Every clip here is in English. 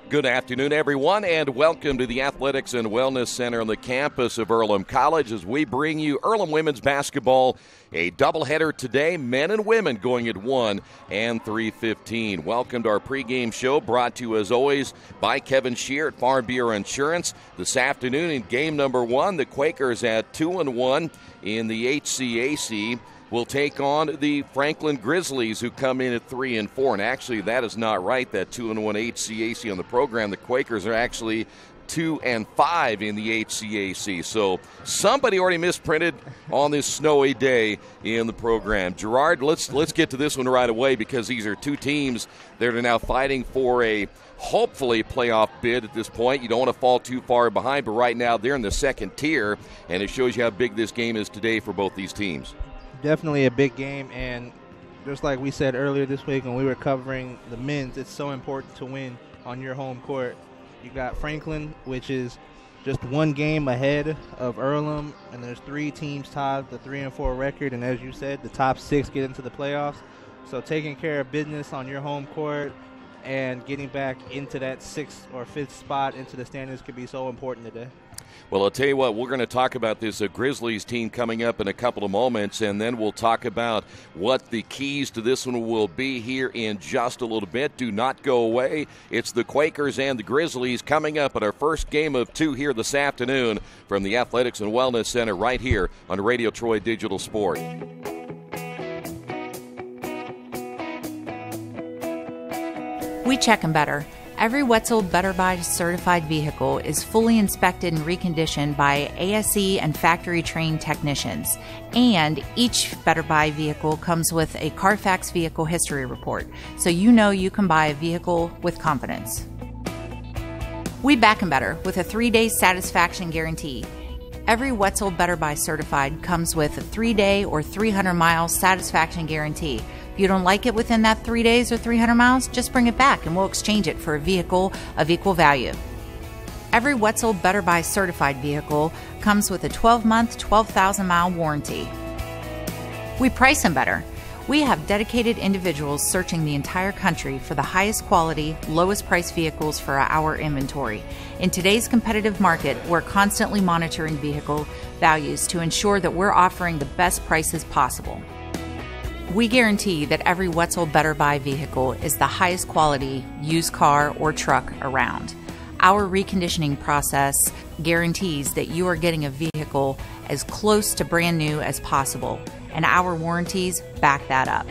Good afternoon, everyone, and welcome to the Athletics and Wellness Center on the campus of Earlham College as we bring you Earlham women's basketball, a doubleheader today, men and women going at 1 and 3:15. Welcome to our pregame show, brought to you as always by Kevin Shear at Farm Bureau Insurance. This afternoon in game number 1, the Quakers at 2-1 in the HCAC. Will take on the Franklin Grizzlies, who come in at 3-4. And actually, that is not right, that 2-1 HCAC on the program. The Quakers are actually 2-5 in the HCAC. So somebody already misprinted on this snowy day in the program. Gerard, let's get to this one right away, because these are two teams that are now fighting for a hopefully playoff bid at this point. You don't want to fall too far behind, but right now they're in the second tier, and it shows you how big this game is today for both these teams. Definitely a big game, and just like we said earlier this week when we were covering the men's, it's so important to win on your home court. You got Franklin, which is just one game ahead of Earlham, and there's 3 teams tied the 3-4 record, and as you said, the top 6 get into the playoffs. So taking care of business on your home court and getting back into that 6th or 5th spot into the standings could be so important today. Well, I'll tell you what, we're going to talk about this Grizzlies team coming up in a couple of moments, and then we'll talk about what the keys to this one will be here in just a little bit. Do not go away. It's the Quakers and the Grizzlies coming up at our first game of 2 here this afternoon from the Athletics and Wellness Center right here on Radio Troy Digital Sport. We check them better. Every Wetzel Better Buy certified vehicle is fully inspected and reconditioned by ASE and factory-trained technicians. And each Better Buy vehicle comes with a Carfax vehicle history report, so you know you can buy a vehicle with confidence. We back 'em better with a 3-day satisfaction guarantee. Every Wetzel Better Buy certified comes with a 3-day or 300-mile satisfaction guarantee. If you don't like it within that 3 days or 300 miles, just bring it back and we'll exchange it for a vehicle of equal value. Every Wetzel Better Buy certified vehicle comes with a 12-month, 12,000-mile warranty. We price them better. We have dedicated individuals searching the entire country for the highest quality, lowest price vehicles for our inventory. In today's competitive market, we're constantly monitoring vehicle values to ensure that we're offering the best prices possible. We guarantee that every Wetzel Better Buy vehicle is the highest quality used car or truck around. Our reconditioning process guarantees that you are getting a vehicle as close to brand new as possible, and our warranties back that up.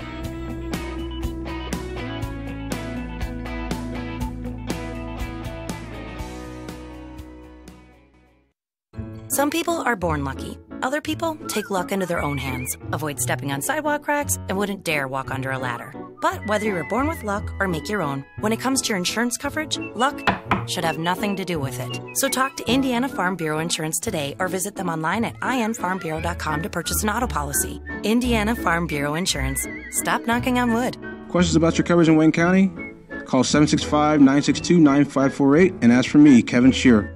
Some people are born lucky. Other people take luck into their own hands, avoid stepping on sidewalk cracks, and wouldn't dare walk under a ladder. But whether you're born with luck or make your own, when it comes to your insurance coverage, luck should have nothing to do with it. So talk to Indiana Farm Bureau Insurance today or visit them online at infarmbureau.com to purchase an auto policy. Indiana Farm Bureau Insurance. Stop knocking on wood. Questions about your coverage in Wayne County? Call 765-962-9548 and ask for me, Kevin Shear.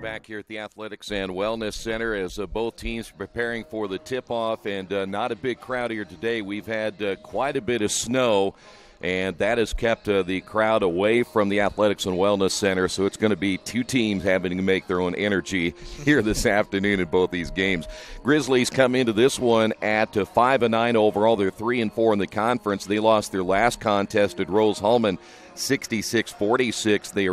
Back here at the Athletics and Wellness Center as both teams preparing for the tip-off, and not a big crowd here today. We've had quite a bit of snow, and that has kept the crowd away from the Athletics and Wellness Center, so it's going to be two teams having to make their own energy here this afternoon in both these games. Grizzlies come into this one at 5-9 overall. They're 3-4 in the conference. They lost their last contest at Rose-Hulman 66-46. They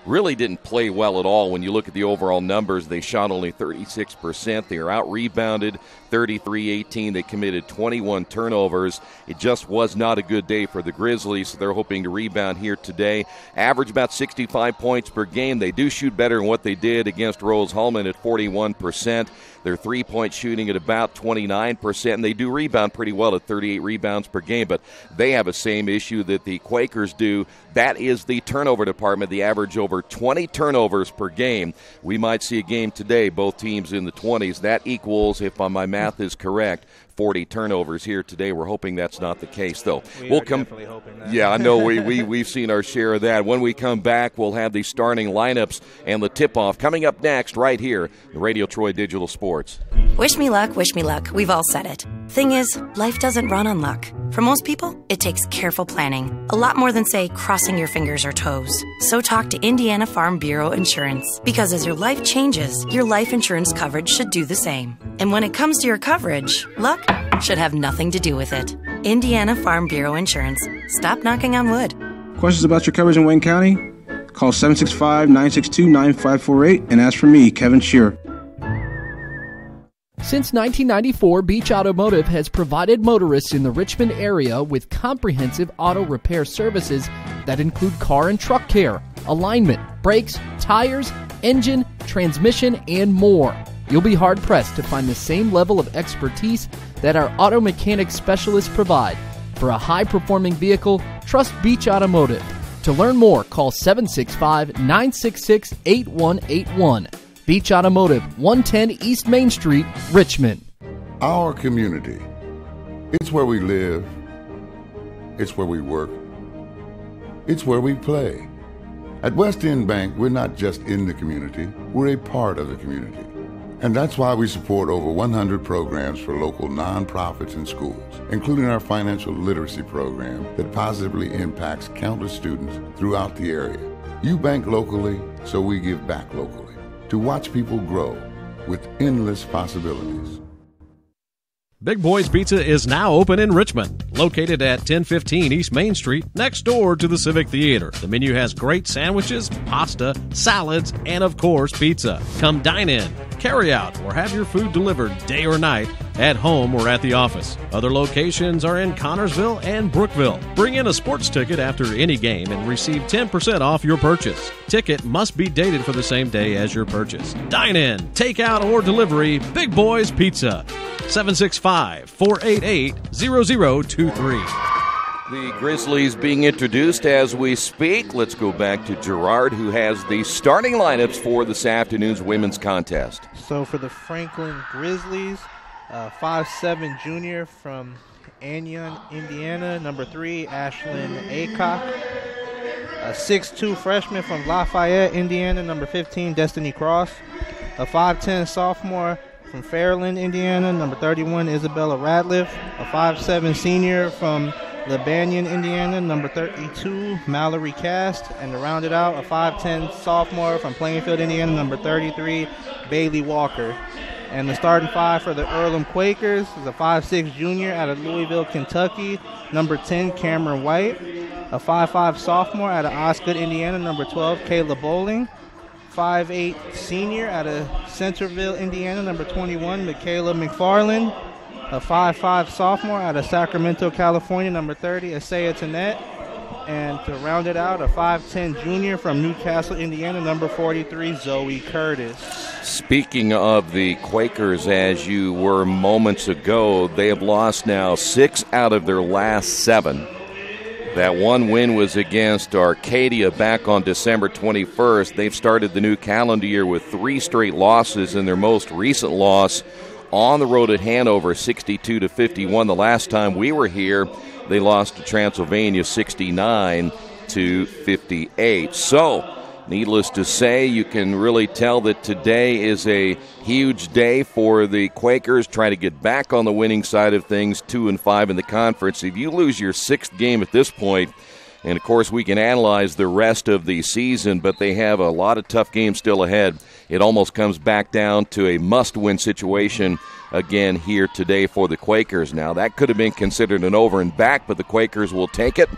really didn't play well at all. When you look at the overall numbers, they shot only 36%. They are out-rebounded 33-18. They committed 21 turnovers. It just was not a good day for the Grizzlies, so they're hoping to rebound here today. Average about 65 points per game. They do shoot better than what they did against Rose-Hulman at 41%. Their three-point shooting at about 29%, and they do rebound pretty well at 38 rebounds per game, but they have the same issue that the Quakers do. That is the turnover department. The average over 20 turnovers per game. We might see a game today, both teams in the 20s. That equals, if my math is correct, 40 turnovers here today. We're hoping that's not the case, though. We'll definitely hoping that. Yeah, I know we've seen our share of that. When we come back, we'll have the starting lineups and the tip-off coming up next right here on Radio Troy Digital Sports. Wish me luck, wish me luck. We've all said it. Thing is, life doesn't run on luck. For most people, it takes careful planning, a lot more than, say, crossing your fingers or toes. So talk to Indiana Farm Bureau Insurance, because as your life changes, your life insurance coverage should do the same. And when it comes to your coverage, luck should have nothing to do with it. Indiana Farm Bureau Insurance. Stop knocking on wood. Questions about your coverage in Wayne County? Call 765-962-9548 and ask for me, Kevin Shearer. Since 1994, Beach Automotive has provided motorists in the Richmond area with comprehensive auto repair services that include car and truck care, alignment, brakes, tires, engine, transmission, and more. You'll be hard-pressed to find the same level of expertise that our auto mechanic specialists provide. For a high-performing vehicle, trust Beach Automotive. To learn more, call 765-966-8181. Beach Automotive, 110 East Main Street, Richmond. Our community. It's where we live. It's where we work. It's where we play. At West End Bank, we're not just in the community, we're a part of the community. And that's why we support over 100 programs for local nonprofits and schools, including our financial literacy program that positively impacts countless students throughout the area. You bank locally, so we give back locally. To watch people grow with endless possibilities. Big Boy's Pizza is now open in Richmond, located at 1015 East Main Street, next door to the Civic Theater. The menu has great sandwiches, pasta, salads, and of course, pizza. Come dine in, carry out, or have your food delivered day or night, at home or at the office. Other locations are in Connorsville and Brookville. Bring in a sports ticket after any game and receive 10% off your purchase. Ticket must be dated for the same day as your purchase. Dine in, take out, or delivery, Big Boy's Pizza. 765-488-0023. The Grizzlies being introduced as we speak. Let's go back to Gerard, who has the starting lineups for this afternoon's women's contest. So for the Franklin Grizzlies, 5'7" junior from Anion, Indiana, number 3, Ashlyn Aycock. A 6'2" freshman from Lafayette, Indiana, number 15, Destiny Cross. A 5'10" sophomore from Fairland, Indiana, number 31, Isabella Ratliff. A 5'7" senior from Lebanon, Indiana, number 32, Mallory Cast. And to round it out, a 5'10" sophomore from Plainfield, Indiana, number 33, Bailey Walker. And the starting five for the Earlham Quakers is a 5'6" junior out of Louisville, Kentucky, number 10, Cameron White. A 5'5" sophomore out of Osgood, Indiana, number 12, Kayla Bowling. 5'8" senior out of Centerville, Indiana, number 21, Michaela McFarland. A 5'5" sophomore out of Sacramento, California, number 30, Asaya Tanet. And to round it out, a 5'10" junior from Newcastle, Indiana, number 43, Zoe Curtis. Speaking of the Quakers, as you were moments ago, they have lost now 6 out of their last 7. That one win was against Arcadia back on December 21st. They've started the new calendar year with 3 straight losses, and their most recent loss on the road at Hanover, 62-51. The last time we were here, they lost to Transylvania 69-58. So, needless to say, you can really tell that today is a huge day for the Quakers, trying to get back on the winning side of things, 2-5 in the conference. If you lose your 6th game at this point, and of course we can analyze the rest of the season, but they have a lot of tough games still ahead. It almost comes back down to a must-win situation again here today for the Quakers. Now, that could have been considered an over and back, but the Quakers will take it,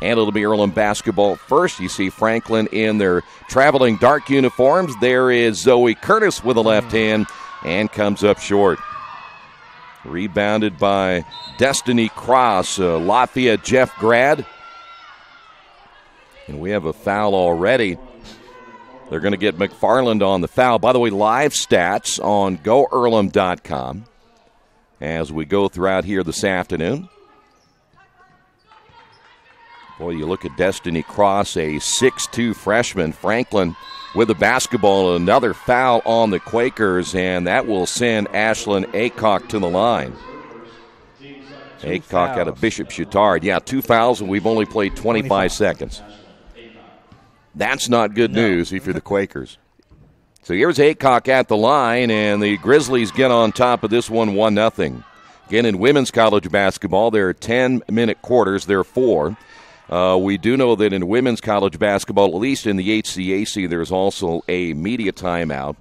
and it'll be Earlham basketball first. You see Franklin in their traveling dark uniforms. There is Zoe Curtis with a left hand and comes up short. Rebounded by Destiny Cross, Lafayette Jeff grad. And we have a foul already. They're going to get McFarland on the foul. By the way, live stats on GoEarlham.com as we go throughout here this afternoon. Boy, you look at Destiny Cross, a 6'2 freshman. Franklin with the basketball, another foul on the Quakers, and that will send Ashlyn Aycock to the line. Aycock out of Bishop Chittard. Yeah, 2 fouls, and we've only played 25 seconds. That's not good news if you're the Quakers. So here's Aycock at the line, and the Grizzlies get on top of this one 1-0. Again, in women's college basketball, there are 10-minute quarters. There are 4. We do know that in women's college basketball, at least in the HCAC, there's also a media timeout,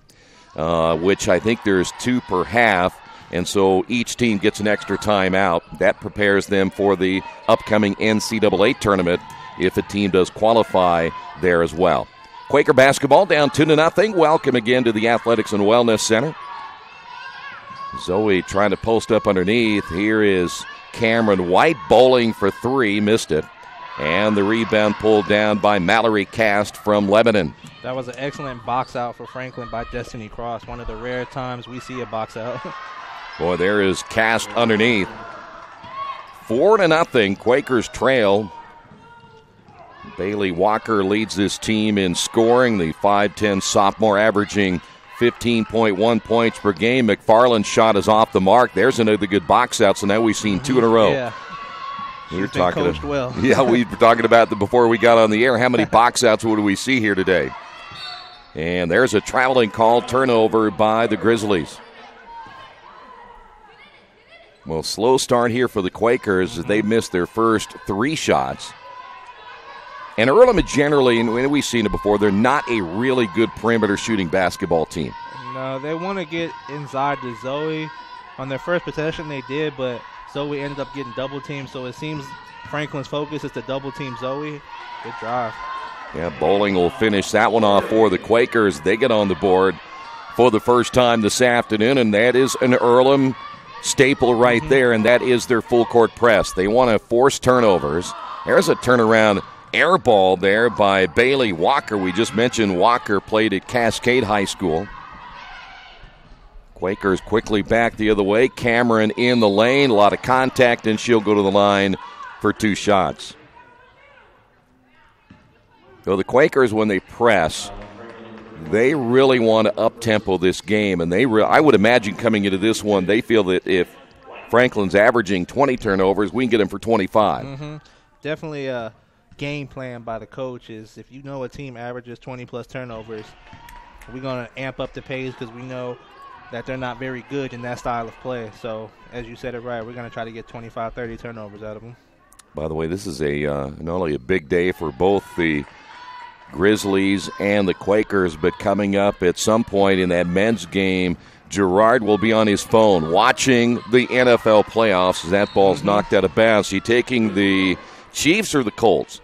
which I think there's 2 per half, and so each team gets an extra timeout. That prepares them for the upcoming NCAA tournament if a team does qualify there as well. Quaker basketball down 2-0. Welcome again to the Athletics and Wellness Center. Zoe trying to post up underneath. Here is Cameron White bowling for 3, missed it. And the rebound pulled down by Mallory Cast from Lebanon. That was an excellent box out for Franklin by Destiny Cross. One of the rare times we see a box out. Boy, there is Cast underneath. 4-0. Quakers trail. Bailey Walker leads this team in scoring. The 5'10 sophomore averaging 15.1 points per game. McFarland's shot is off the mark. There's another good box out, so now we've seen 2 in a row. Yeah. We're talking coached well. Yeah, we were talking about before we got on the air. How many box outs would we see here today? And there's a traveling call, turnover by the Grizzlies. Well, slow start here for the Quakers as they missed their first 3 shots. And Earlham generally, and we've seen it before, they're not a really good perimeter shooting basketball team. No, they want to get inside to Zoe. On their first possession they did, but Zoe ended up getting double teamed, so it seems Franklin's focus is to double team Zoe. Good drive. Yeah, Bowling will finish that one off for the Quakers. They get on the board for the first time this afternoon, and that is an Earlham staple right there, and that is their full court press. They want to force turnovers. There's a turnaround air ball there by Bailey Walker. We just mentioned Walker played at Cascade High School. Quakers quickly back the other way. Cameron in the lane. A lot of contact, and she'll go to the line for 2 shots. So the Quakers, when they press, they really want to up-tempo this game. And I would imagine coming into this one, they feel that if Franklin's averaging 20 turnovers, we can get him for 25. Definitely a game plan by the coach is if you know a team averages 20-plus turnovers, we're going to amp up the pace because we know that they're not very good in that style of play. So, as you said it right, we're going to try to get 25, 30 turnovers out of them. By the way, this is not only a big day for both the Grizzlies and the Quakers, but coming up at some point in that men's game, Gerard will be on his phone watching the NFL playoffs as that ball's knocked out of bounds. You taking the Chiefs or the Colts?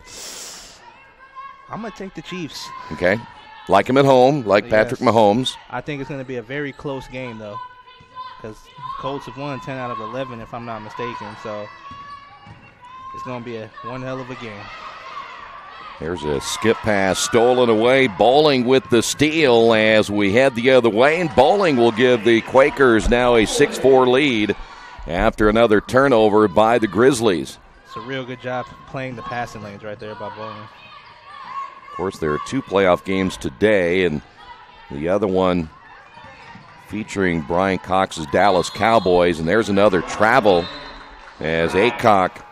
I'm going to take the Chiefs. Okay. Like him at home, like Patrick Mahomes. I think it's going to be a very close game, though, because Colts have won 10 out of 11, if I'm not mistaken. So it's going to be one hell of a game. There's a skip pass stolen away. Bowling with the steal as we head the other way, and Bowling will give the Quakers now a 6-4 lead after another turnover by the Grizzlies. It's a real good job playing the passing lanes right there by Bowling. Of course, there are 2 playoff games today, and the other one featuring Brian Cox's Dallas Cowboys. And there's another travel as Aycock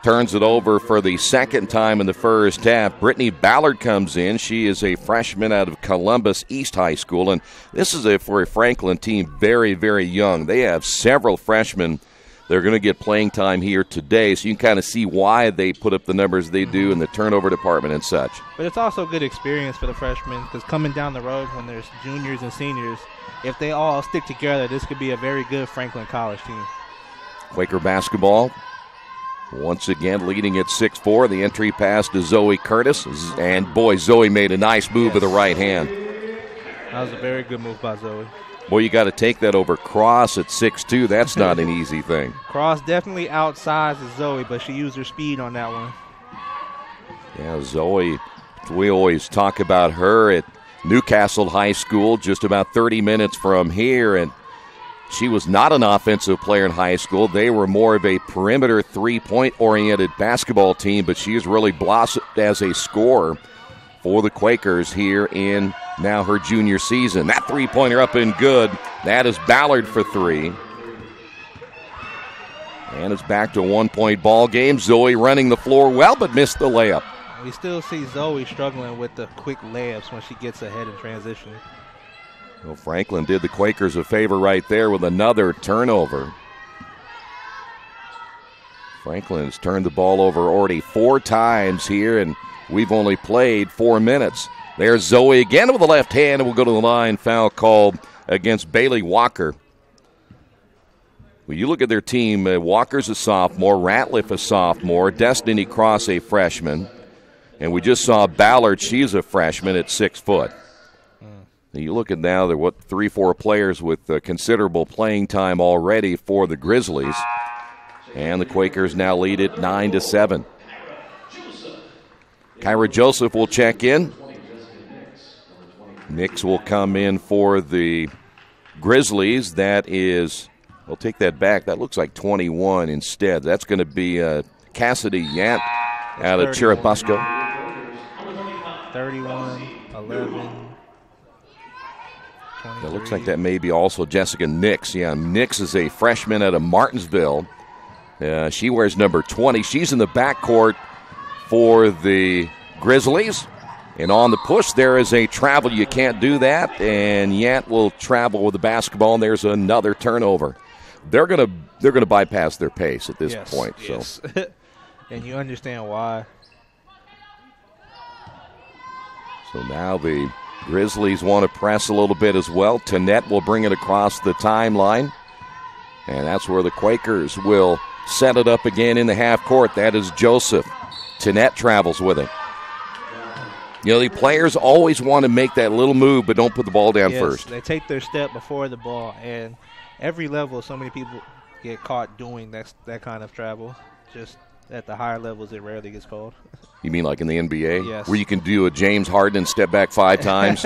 turns it over for the second time in the first half. Brittany Ballard comes in. She is a freshman out of Columbus East High School, and this is for a Franklin team very, very young. They have several freshmen. They're going to get playing time here today, so you can kind of see why they put up the numbers they do in the turnover department and such. But it's also good experience for the freshmen because coming down the road when there's juniors and seniors, if they all stick together, this could be a very good Franklin College team. Quaker basketball once again leading at 6-4. The entry pass to Zoe Curtis, and boy, Zoe made a nice move with the right hand. That was a very good move by Zoe. Boy, you got to take that over Cross at 6'2". That's not an easy thing. Cross definitely outsizes Zoe, but she used her speed on that one. Yeah, Zoe, we always talk about her at Newcastle High School, just about 30 minutes from here, and she was not an offensive player in high school. They were more of a perimeter three-point-oriented basketball team, but she has really blossomed as a scorer for the Quakers here in now her junior season. That three-pointer up and good. That is Ballard for 3. And it's back to a one-point ball game. Zoe running the floor well, but missed the layup. We still see Zoe struggling with the quick layups when she gets ahead in transition. Well, Franklin did the Quakers a favor right there with another turnover. Franklin has turned the ball over already 4 times here, and we've only played 4 minutes. There's Zoe again with the left hand, and we'll go to the line. Foul called against Bailey Walker. When you look at their team, Walker's a sophomore, Ratliff a sophomore, Destiny Cross a freshman, and we just saw Ballard, she's a freshman at 6 foot. You look at now, there are 3-4 players with considerable playing time already for the Grizzlies. And the Quakers now lead it 9-7. Kyra Joseph will check in. Nix will come in for the Grizzlies. That is, I'll take that back. That looks like 21 instead. That's going to be Cassidy Yant out of Chirubusco. 31, 11. It looks like that may be also Jessica Nix. Yeah, Nix is a freshman out of Martinsville. She wears number 20. She's in the backcourt for the Grizzlies. And on the push, there is a travel. You can't do that. And Yant will travel with the basketball, and there's another turnover. They're gonna bypass their pace at this point. Yes. So, and you understand why. So now the Grizzlies want to press a little bit as well. Tanette will bring it across the timeline. And that's where the Quakers will set it up again in the half court. That is Joseph. Tanette travels with it. You know, the players always want to make that little move, but don't put the ball down first. They take their step before the ball. And every level, so many people get caught doing that kind of travel. Just at the higher levels, it rarely gets called. You mean like in the NBA? Yes. Where you can do a James Harden and step back 5 times?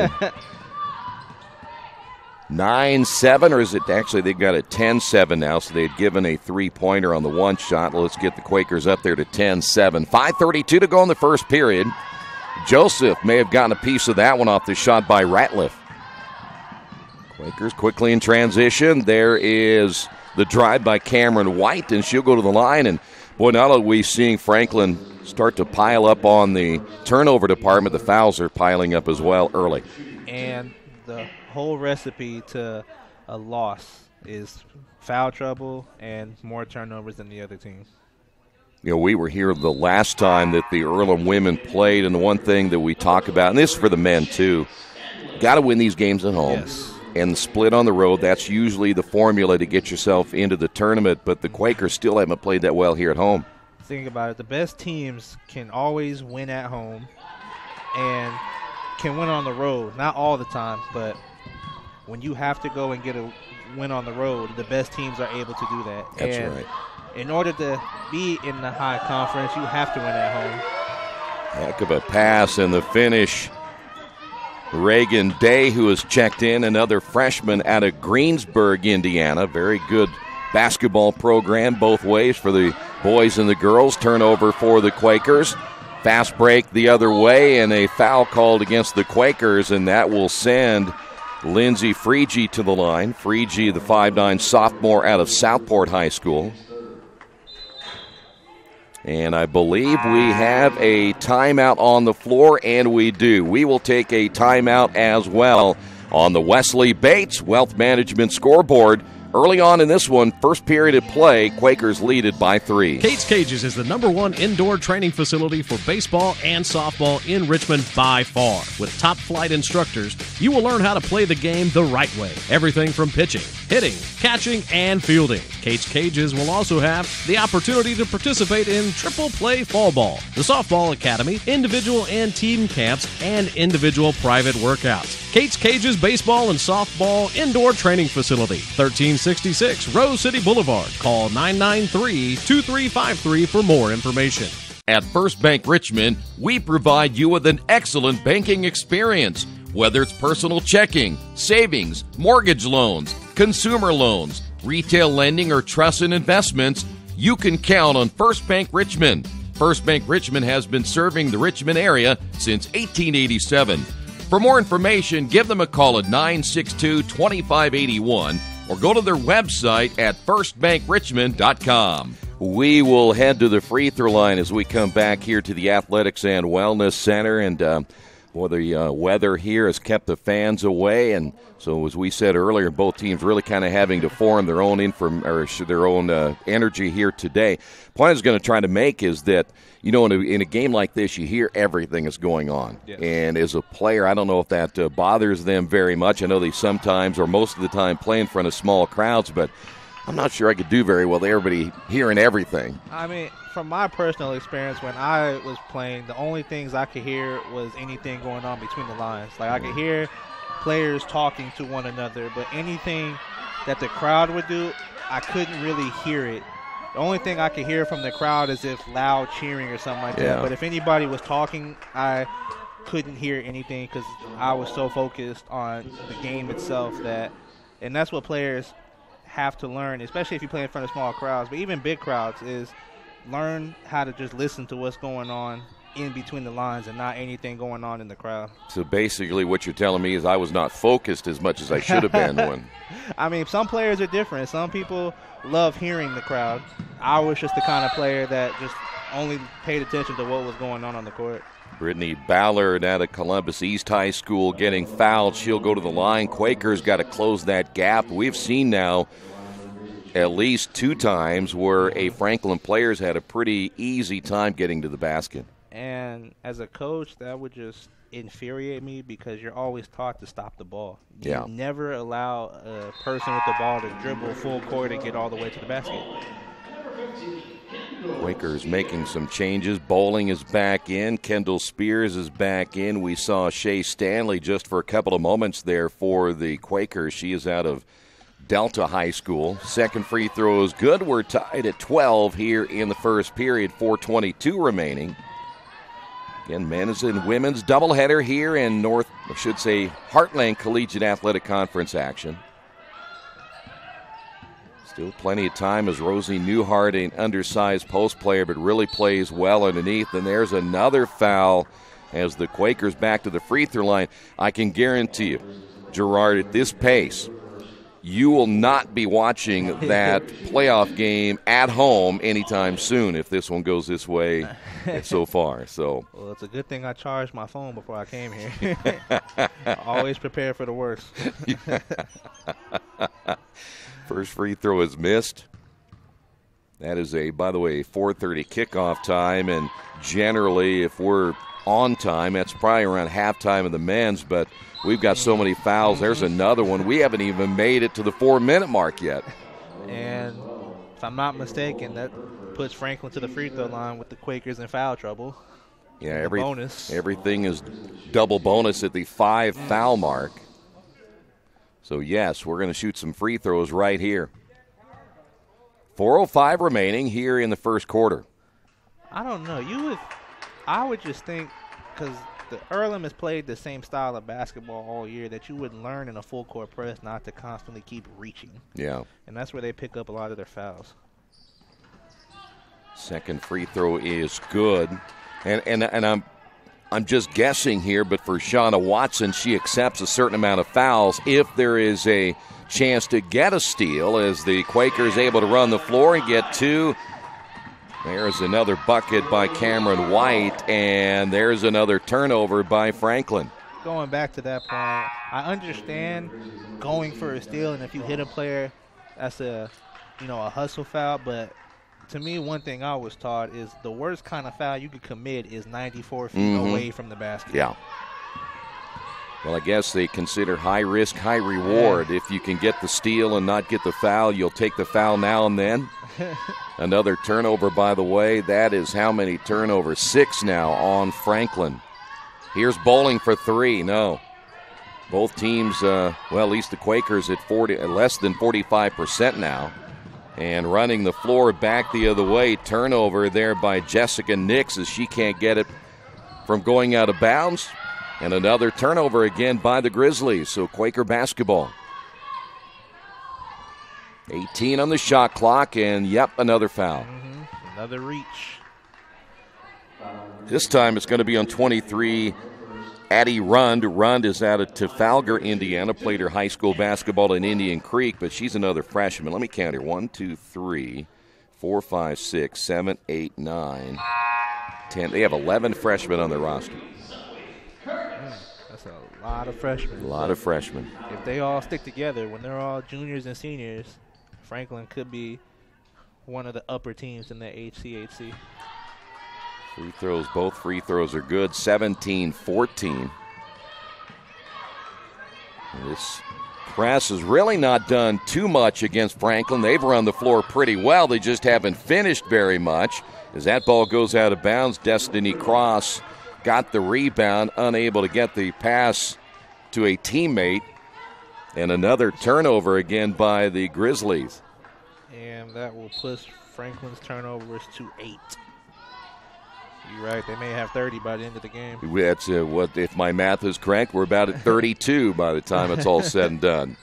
9-7, or is it actually they've got a 10-7 now, so they'd given a 3-pointer on the one shot. Let's get the Quakers up there to 10-7. 5:32 to go in the first period. Joseph may have gotten a piece of that one off the shot by Ratliff. Quakers quickly in transition. There is the drive by Cameron White, and she'll go to the line. And, boy, not only are we seeing Franklin start to pile up on the turnover department, the fouls are piling up as well early. And the whole recipe to a loss is foul trouble and more turnovers than the other team. You know, we were here the last time that the Earlham women played, and the one thing that we talk about, and this is for the men too, got to win these games at home. Yes. And the split on the road, that's usually the formula to get yourself into the tournament, but the Quakers still haven't played that well here at home. Think about it. The best teams can always win at home and can win on the road. Not all the time, but when you have to go and get a win on the road, the best teams are able to do that. That's right. In order to be in the high conference, you have to win at home. Heck of a pass and the finish. Reagan Day, who has checked in, another freshman out of Greensburg, Indiana. Very good basketball program both ways for the boys and the girls. Turnover for the Quakers. Fast break the other way, and a foul called against the Quakers, and that will send Lindsey Freege to the line. Freege, the 5'9" sophomore out of Southport High School. And I believe we have a timeout on the floor, and we do. We will take a timeout as well on the Wesley Bates Wealth Management scoreboard. Early on in this one, first period of play, Quakers lead it by 3. Kate's Cages is the #1 indoor training facility for baseball and softball in Richmond by far. With top-flight instructors, you will learn how to play the game the right way. Everything from pitching, hitting, catching, and fielding. Kate's Cages will also have the opportunity to participate in triple play fall ball, the softball academy, individual and team camps, and individual private workouts. Kate's Cages Baseball and Softball Indoor Training Facility, 1366 Rose City Boulevard. Call 993-2353 for more information. At First Bank Richmond, we provide you with an excellent banking experience. Whether it's personal checking, savings, mortgage loans, consumer loans, retail lending, or trust and investments, you can count on First Bank Richmond. First Bank Richmond has been serving the Richmond area since 1887. For more information, give them a call at 962-2581 or go to their website at firstbankrichmond.com. We will head to the free throw line as we come back here to the Athletics and Wellness Center. And Well, the weather here has kept the fans away, and so as we said earlier, both teams really kind of having to form their own energy here today. Point I was going to try to make is that, you know, in a game like this, you hear everything is going on. Yes. And as a player, I don't know if that bothers them very much. I know they sometimes or most of the time play in front of small crowds, but I'm not sure I could do very well with everybody hearing everything. I mean, from my personal experience, when I was playing, the only things I could hear was anything going on between the lines. Like, I could hear players talking to one another, but anything that the crowd would do, I couldn't really hear it. The only thing I could hear from the crowd is if loud cheering or something like that. But if anybody was talking, I couldn't hear anything because I was so focused on the game itself and that's what players have to learn, especially if you play in front of small crowds, but even big crowds, is learn how to just listen to what's going on in between the lines and not anything going on in the crowd. So basically what you're telling me is I was not focused as much as I should have been. When I mean, some players are different. Some people love hearing the crowd. I was just the kind of player that just only paid attention to what was going on the court. Brittany Ballard out of Columbus East High School getting fouled. She'll go to the line. Quakers got to close that gap. We've seen now at least 2 times where a Franklin player's had a pretty easy time getting to the basket. And as a coach, that would just infuriate me because you're always taught to stop the ball. You never allow a person with the ball to dribble full court and get all the way to the basket. Quakers making some changes. Bowling is back in. Kendall Spears is back in. We saw Shea Stanley just for a couple of moments there for the Quakers. She is out of Delta High School. Second free throw is good. We're tied at 12 here in the first period. 4:22 remaining. Again, men's and women's doubleheader here in Heartland Collegiate Athletic Conference action. Still plenty of time as Rosie Newhart, an undersized post player, but really plays well underneath. And there's another foul as the Quakers back to the free throw line. I can guarantee you, Gerard, at this pace, you will not be watching that playoff game at home anytime soon if this one goes this way so far. So, well, it's a good thing I charged my phone before I came here. Always prepare for the worst. First free throw is missed. That is by the way, 4:30 kickoff time, and generally if we're on time, that's probably around halftime of the men's, but we've got so many fouls. There's another one. We haven't even made it to the 4-minute mark yet. And if I'm not mistaken, that puts Franklin to the free throw line with the Quakers in foul trouble. Yeah, bonus. Everything is double bonus at the 5 foul mark. So, yes, we're going to shoot some free throws right here. 4:05 remaining here in the first quarter. I don't know. I would just think, because the Earlham has played the same style of basketball all year, that you would learn in a full court press not to constantly keep reaching. Yeah. And that's where they pick up a lot of their fouls. Second free throw is good. And I'm just guessing here, but for Shauna Watson, she accepts a certain amount of fouls if there is a chance to get a steal, as the Quakers able to run the floor and get 2. There's another bucket by Cameron White, and there's another turnover by Franklin. Going back to that point, I understand going for a steal, and if you hit a player, that's a hustle foul, but to me, one thing I was taught is the worst kind of foul you could commit is 94 feet away from the basket. Yeah. Well, I guess they consider high risk, high reward. Yeah. If you can get the steal and not get the foul, you'll take the foul now and then. Another turnover, by the way. That is how many turnovers? 6 now on Franklin. Here's Bowling for 3. No. Both teams, at least the Quakers at less than 45% now. And running the floor back the other way. Turnover there by Jessica Nix as she can't get it from going out of bounds. And another turnover again by the Grizzlies. So Quaker basketball. 18 on the shot clock, and another foul. Another reach. This time it's going to be on 23, Addie Rund. Rund is out of Trafalgar, Indiana, played her high school basketball in Indian Creek, but she's another freshman. Let me count here. 1, 2, 3, 4, 5, 6, 7, 8, 9, 10. They have 11 freshmen on their roster. That's a lot of freshmen. A lot of freshmen. If they all stick together, when they're all juniors and seniors, Franklin could be one of the upper teams in the HCHC. Free throws, both free throws are good, 17-14. This press has really not done too much against Franklin. They've run the floor pretty well. They just haven't finished very much. As that ball goes out of bounds, Destiny Cross got the rebound, unable to get the pass to a teammate. And another turnover again by the Grizzlies. And that will push Franklin's turnovers to 8. You're right. They may have 30 by the end of the game. That's what, if my math is correct, we're about at 32 by the time it's all said and done.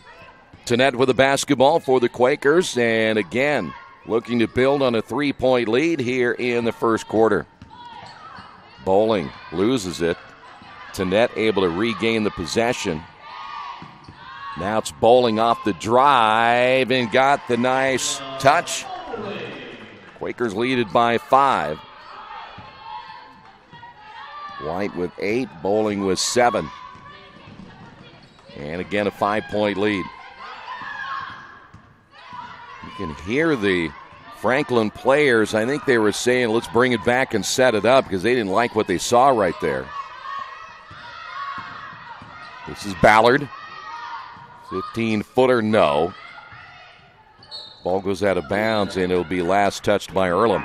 Tenet with the basketball for the Quakers, and again, looking to build on a 3-point lead here in the first quarter. Bowling loses it. Tenet able to regain the possession. Now it's Bowling off the drive and got the nice touch. Quakers lead it by 5. White with 8, Bowling with 7. And again, a 5-point lead. You can hear the Franklin players. I think they were saying, let's bring it back and set it up, because they didn't like what they saw right there. This is Ballard. 15-footer, no. Ball goes out of bounds, and it'll be last touched by Earlham.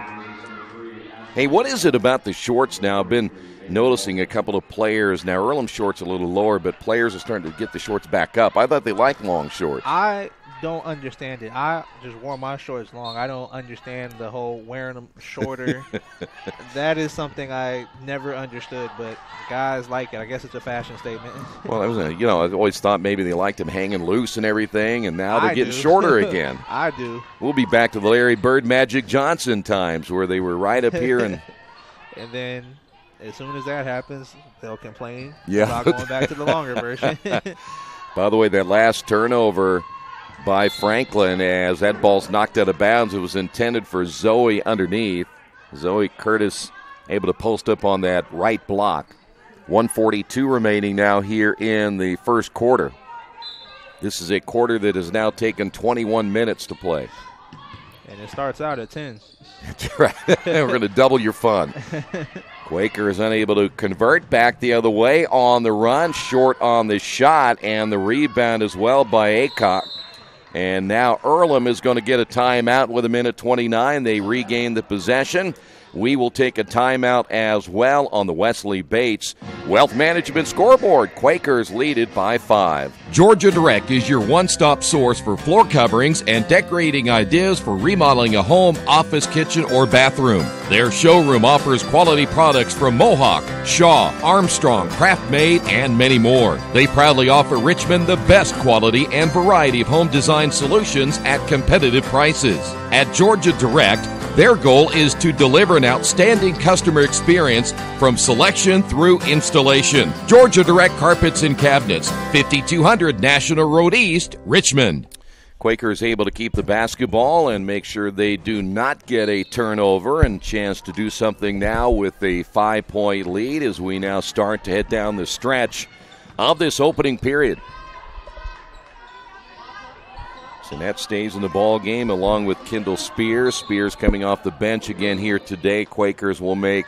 Hey, what is it about the shorts now? I've been noticing a couple of players. Now, Earlham shorts a little lower, but players are starting to get the shorts back up. I thought they liked long shorts. I don't understand it. I just wore my shorts long. I don't understand the whole wearing them shorter. That is something I never understood, but guys like it. I guess it's a fashion statement. Well, I always thought maybe they liked them hanging loose and everything, and now they're getting shorter again. I do. We'll be back to the Larry Bird, Magic Johnson times where they were right up here. And then as soon as that happens, they'll complain about going back to the longer version. By the way, that last turnover by Franklin, as that ball's knocked out of bounds, it was intended for Zoe underneath. Zoe Curtis able to post up on that right block. 1:42 remaining now here in the first quarter. This is a quarter that has now taken 21 minutes to play. And it starts out at 10. That's right. We're going to double your fun. Quaker is unable to convert, back the other way on the run, short on the shot, and the rebound as well by Aycock. And now Earlham is going to get a timeout with 1:29. They regain the possession. We will take a timeout as well on the Wesley Bates Wealth Management scoreboard. Quakers lead it by 5. Georgia Direct is your one-stop source for floor coverings and decorating ideas for remodeling a home, office, kitchen, or bathroom. Their showroom offers quality products from Mohawk, Shaw, Armstrong, Craft Made, and many more. They proudly offer Richmond the best quality and variety of home design solutions at competitive prices. At Georgia Direct, their goal is to deliver an outstanding customer experience from selection through installation. Georgia Direct Carpets and Cabinets, 5200 National Road East, Richmond. Quakers able to keep the basketball and make sure they do not get a turnover, and chance to do something now with a 5-point lead as we now start to head down the stretch of this opening period. Tenet stays in the ball game along with Kendall Spears. Spears coming off the bench again here today. Quakers will make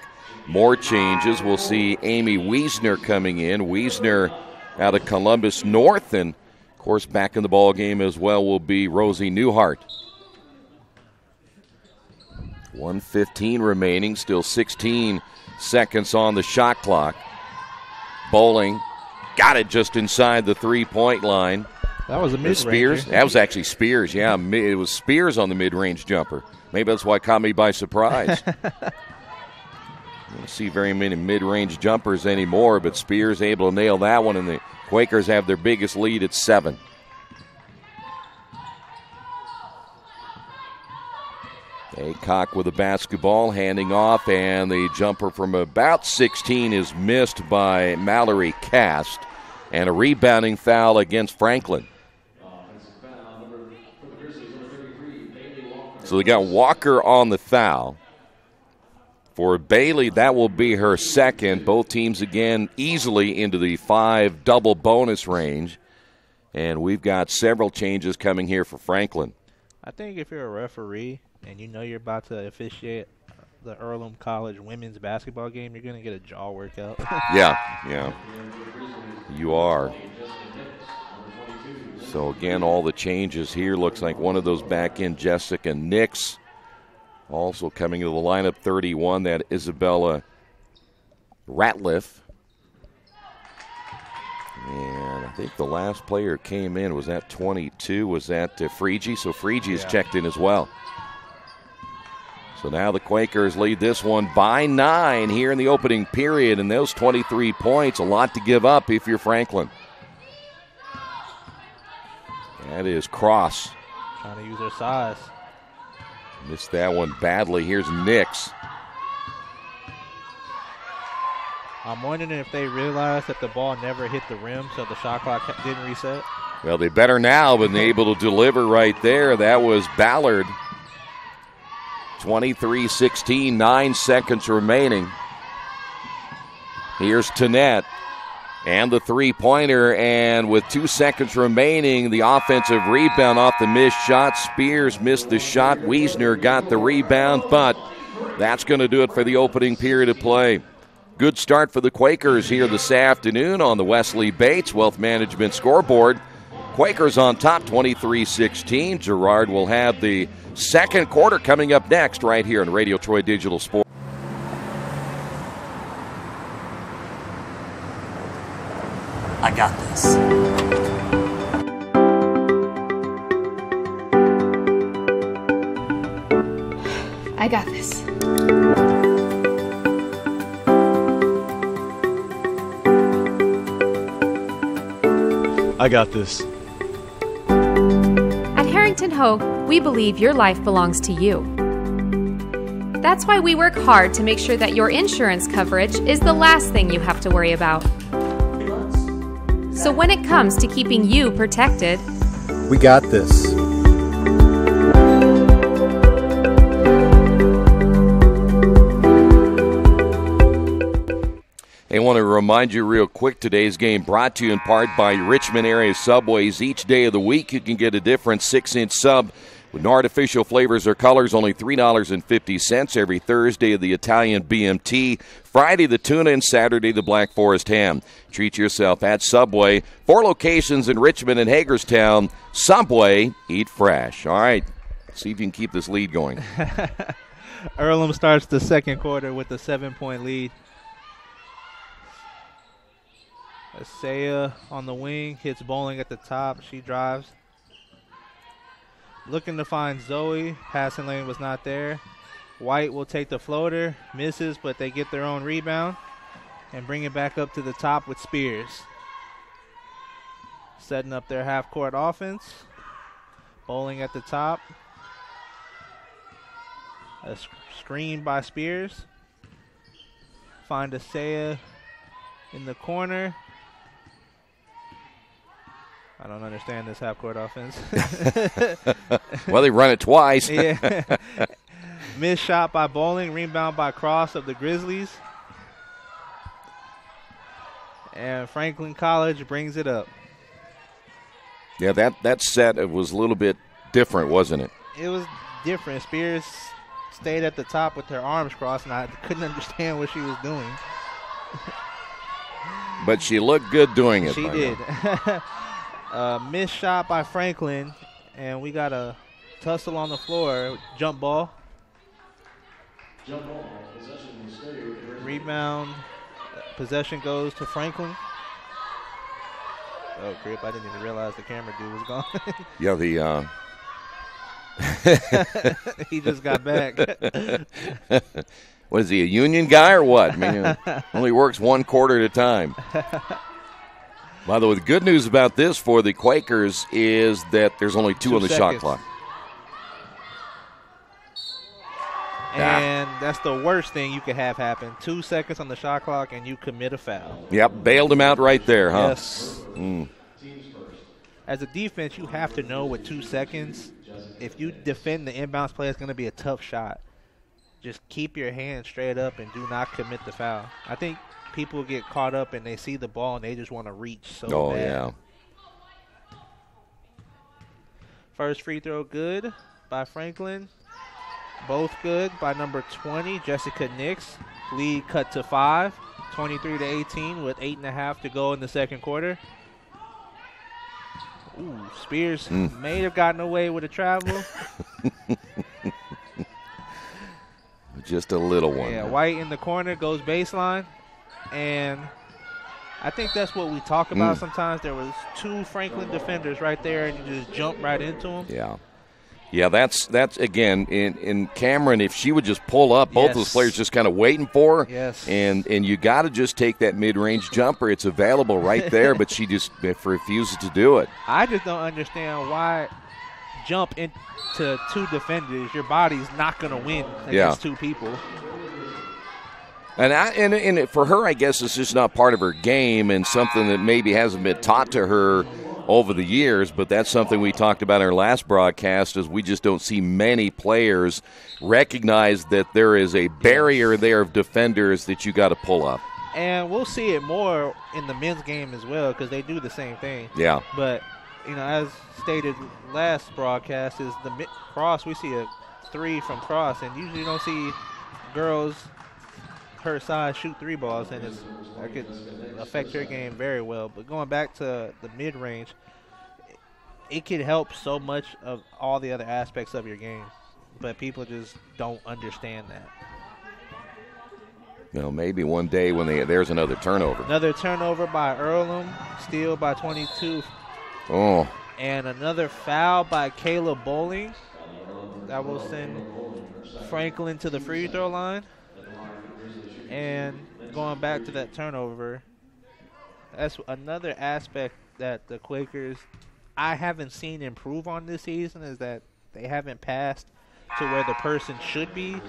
more changes. We'll see Amy Wiesner coming in. Wiesner out of Columbus North, and of course back in the ball game as well will be Rosie Newhart. 1:15 remaining, still 16 seconds on the shot clock. Bowling got it just inside the 3-point line. That was a mid-range. Spears? That was actually Spears, yeah. It was Spears on the mid-range jumper. Maybe that's why it caught me by surprise. Don't see very many mid-range jumpers anymore, but Spears able to nail that one, and the Quakers have their biggest lead at 7. Aycock with the basketball, handing off, and the jumper from about 16 is missed by Mallory Cast, and a rebounding foul against Franklin. So they got Walker on the foul. For Bailey, that will be her second. Both teams, again, easily into the 5 double bonus range. And we've got several changes coming here for Franklin. I think if you're a referee and you know you're about to officiate the Earlham College women's basketball game, you're going to get a jaw workout. Yeah. You are. So, again, all the changes here. Looks like one of those back in, Jessica Nix. Also coming into the lineup, 31, that Isabella Ratliff. And I think the last player came in, was that 22? Was that Frigi? So Frigi is checked in as well. So now the Quakers lead this one by 9 here in the opening period. And those 23 points, a lot to give up if you're Franklin. That is Cross. Trying to use her size. Missed that one badly. Here's Nix. I'm wondering if they realized that the ball never hit the rim, so the shot clock didn't reset. Well, they better now, but they're able to deliver right there. That was Ballard. 23-16, 9 seconds remaining. Here's Tanette. And the three-pointer, and with 2 seconds remaining, the offensive rebound off the missed shot. Spears missed the shot. Wiesner got the rebound, but that's going to do it for the opening period of play. Good start for the Quakers here this afternoon on the Wesley Bates Wealth Management scoreboard. Quakers on top, 23-16. Girard will have the second quarter coming up next right here on Radio Troy Digital Sports. I got this. I got this. I got this. At Harrington Hogue, we believe your life belongs to you. That's why we work hard to make sure that your insurance coverage is the last thing you have to worry about. So when it comes to keeping you protected, We got this. I want to remind you real quick, today's game brought to you in part by Richmond area Subways. Each day of the week you can get a different 6-inch sub with no artificial flavors or colors, only $3.50 every Thursday of the Italian BMT, Friday the tuna, and Saturday the Black Forest ham. Treat yourself at Subway. 4 locations in Richmond and Hagerstown. Subway, eat fresh. All right, see if you can keep this lead going. Earlham starts the second quarter with a 7-point lead. Asaya on the wing, hits Bowling at the top. She drives. Looking to find Zoe. Passing lane was not there. White will take the floater. Misses, but they get their own rebound and bring it back up to the top with Spears. Setting up their half-court offense. Bowling at the top. A screen by Spears. Find Asaya in the corner. I don't understand this half-court offense. Well, they run it twice. Yeah. Missed shot by Bowling, rebound by Cross of the Grizzlies. And Franklin College brings it up. Yeah, that set was a little bit different, wasn't it? It was different. Spears stayed at the top with her arms crossed, and I couldn't understand what she was doing. But she looked good doing it. She did. Missed shot by Franklin, and we got a tussle on the floor. Jump ball. Rebound. Possession goes to Franklin. Oh, crap. I didn't even realize the camera dude was gone. Yeah, he just got back. What is he, a union guy or what? I mean, only works 1 quarter at a time. By the way, the good news about this for the Quakers is that there's only 2 on the shot clock. And that's the worst thing you could have happen. 2 seconds on the shot clock and you commit a foul. Yep, bailed him out right there, huh? Yes. As a defense, you have to know with 2 seconds, if you defend the inbounds play, it's going to be a tough shot. just keep your hand straight up and do not commit the foul. I think people get caught up and they see the ball and they just want to reach so bad. Oh, yeah. First free throw good by Franklin. Both good by number 20, Jessica Nix. Lead cut to 5, 23-18 with 8.5 to go in the second quarter. Ooh, Spears may have gotten away with a travel. Just a little one. Yeah, White in the corner goes baseline. And I think that's what we talk about sometimes. There was 2 Franklin defenders right there, and you just jump right into them. Yeah. Yeah, that's again, in Cameron, if she would just pull up, both those players just kind of waiting for her. Yes. And you got to just take that mid-range jumper. It's available right there, but she just refuses to do it. I just don't understand why jump into 2 defenders. Your body's not going to win against 2 people. And for her, I guess it's just not part of her game and something that maybe hasn't been taught to her over the years, but that's something we talked about in our last broadcast is we just don't see many players recognize that there is a barrier there of defenders that you got to pull up. And we'll see it more in the men's game as well because they do the same thing. Yeah. But, as stated last broadcast, is the cross, we see a 3 from cross, and usually you don't see girls her size shoot 3 balls, and that could affect her game very well. But going back to the mid-range, it could help so much of all the other aspects of your game, but people just don't understand that. Maybe one day when there's another turnover. Another turnover by Earlham, steal by 22. Oh. And another foul by Kayla Bowling. That will send Franklin to the free throw line. And going back to that turnover, that's another aspect that the Quakers I haven't seen improve on this season is that they haven't passed to where the person should be.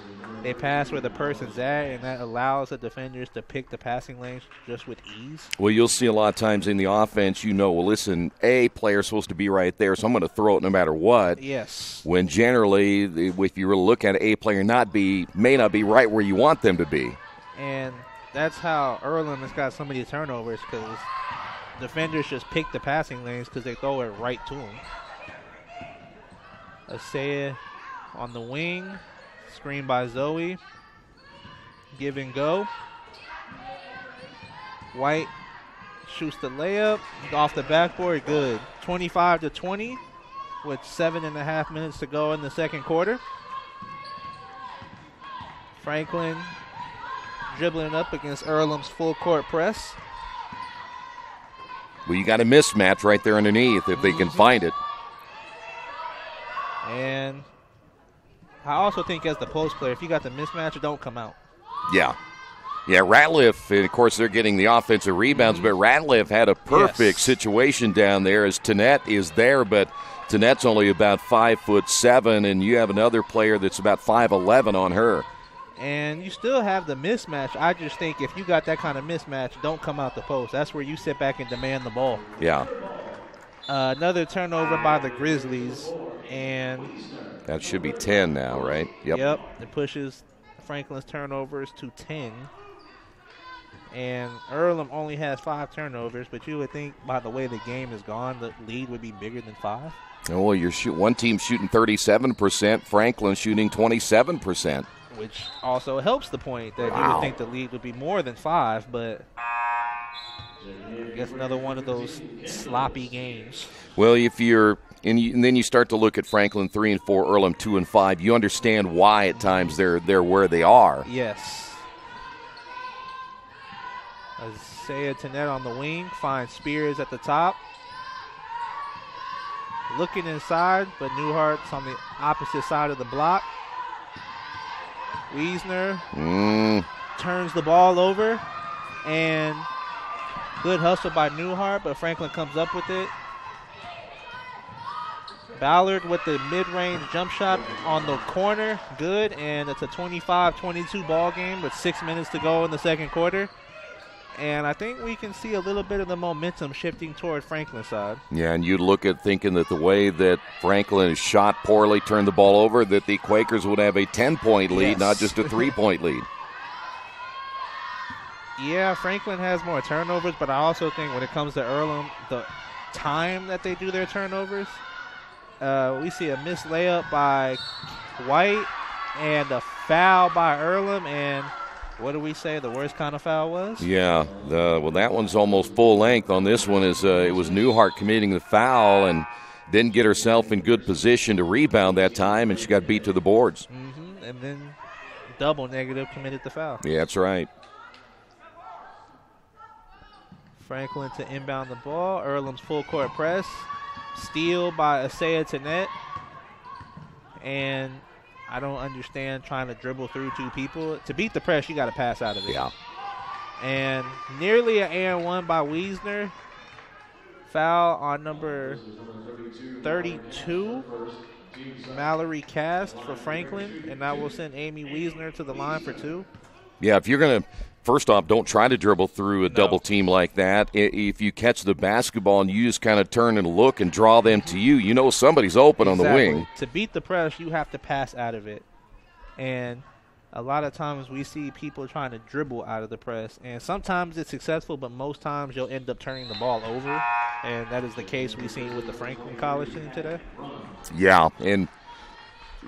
They pass where the person's at, and that allows the defenders to pick the passing lanes just with ease. Well, you'll see a lot of times in the offense, well, listen, A player's supposed to be right there, so I'm going to throw it no matter what. Yes. When generally, if you really look at it, A player may not be right where you want them to be. And that's how Earlham has got so many turnovers because defenders just pick the passing lanes because they throw it right to them. Asaya on the wing, screen by Zoe. Give and go. White shoots the layup off the backboard. Good. 25-20 with 7.5 minutes to go in the second quarter. Franklin dribbling up against Earlham's full court press. Well, you got a mismatch right there underneath if they can find it. And I also think as the post player, if you got the mismatch, don't come out. Yeah. Yeah, Ratliff, and of course they're getting the offensive rebounds, but Ratliff had a perfect situation down there as Tanette is there, but Tanette's only about 5'7", and you have another player that's about 5'11" on her. And you still have the mismatch. I just think if you got that kind of mismatch, don't come out the post. That's where you sit back and demand the ball. Yeah. Another turnover by the Grizzlies. And that should be 10 now, right? Yep. It pushes Franklin's turnovers to 10. And Earlham only has 5 turnovers, but you would think by the way the game is gone, the lead would be bigger than 5. Oh, well, one team shooting 37%, Franklin shooting 27%. Which also helps the point that you would think the lead would be more than 5, but I guess another one of those sloppy games. Well, if you're and then you start to look at Franklin 3 and 4, Earlham 2 and 5, you understand why at times they're where they are. Yes. Asaya Tanette on the wing finds Spears at the top. Looking inside, but Newhart's on the opposite side of the block. Wiesner turns the ball over, and good hustle by Newhart, but Franklin comes up with it. Ballard with the mid-range jump shot on the corner, good, and it's a 25-22 ball game with 6 minutes to go in the second quarter. And I think we can see a little bit of the momentum shifting toward Franklin's side. Yeah, and you look at thinking that the way that Franklin has shot poorly, turned the ball over, that the Quakers would have a 10-point lead, Yes. not just a 3-point lead. Yeah, Franklin has more turnovers, but I also think when it comes to Earlham, the time that they do their turnovers, we see a missed layup by White and a foul by Earlham, and what do we say the worst kind of foul was? Yeah, well, that one's almost full length. On this one, is it was Newhart committing the foul and didn't get herself in good position to rebound that time, and she got beat to the boards. Mm-hmm. And then double negative committed the foul. Yeah, that's right. Franklin to inbound the ball. Earlham's full court press. Steal by Asea to net. And I don't understand trying to dribble through two people. To beat the press, you got to pass out of it. Yeah. And nearly an and one by Wiesner. Foul on number 32, Mallory Cast for Franklin. And that will send Amy Wiesner to the line for two. Yeah, if you're going to, first off, don't try to dribble through a double team like that. If you catch the basketball and you just kind of turn and look and draw them to you, you know somebody's open on the wing. To beat the press, you have to pass out of it. And a lot of times we see people trying to dribble out of the press. And sometimes it's successful, but most times you'll end up turning the ball over. And that is the case we've seen with the Franklin College team today. Yeah, and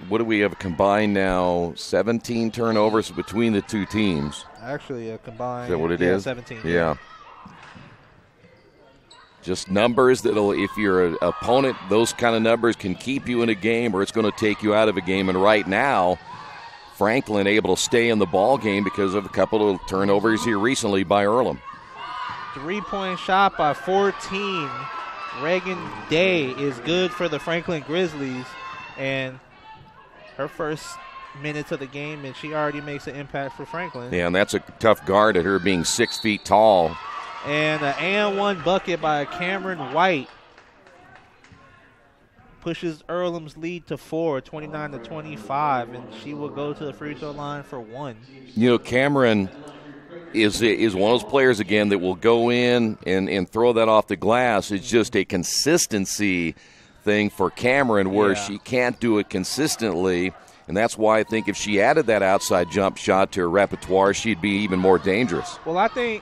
what do we have combined now? 17 turnovers between the two teams. Actually, a combined. Is that what it is? 17. Yeah. Just numbers that'll, if you're an opponent, those kind of numbers can keep you in a game or it's going to take you out of a game. And right now, Franklin able to stay in the ball game because of a couple of turnovers here recently by Earlham. 3-point shot by 14. Reagan Day is good for the Franklin Grizzlies. And her first minutes of the game, and she already makes an impact for Franklin. Yeah, and that's a tough guard at her being 6 feet tall. And an and one bucket by Cameron White pushes Earlham's lead to 4, 29-25, and she will go to the free throw line for 1. You know, Cameron is one of those players, again, that will go in and throw that off the glass. It's just a consistency thing for Cameron where she can't do it consistently, and that's why I think if she added that outside jump shot to her repertoire, she'd be even more dangerous. Well, I think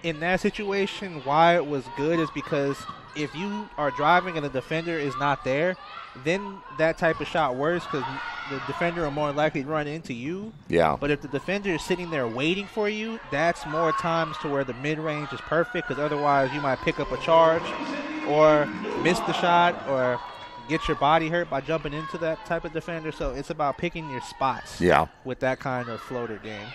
in that situation, why it was good is because if you are driving and the defender is not there, then that type of shot works because the defender will more likely run into you. Yeah. But if the defender is sitting there waiting for you, that's more times to where the mid-range is perfect because otherwise you might pick up a charge or miss the shot or get your body hurt by jumping into that type of defender. So it's about picking your spots with that kind of floater game.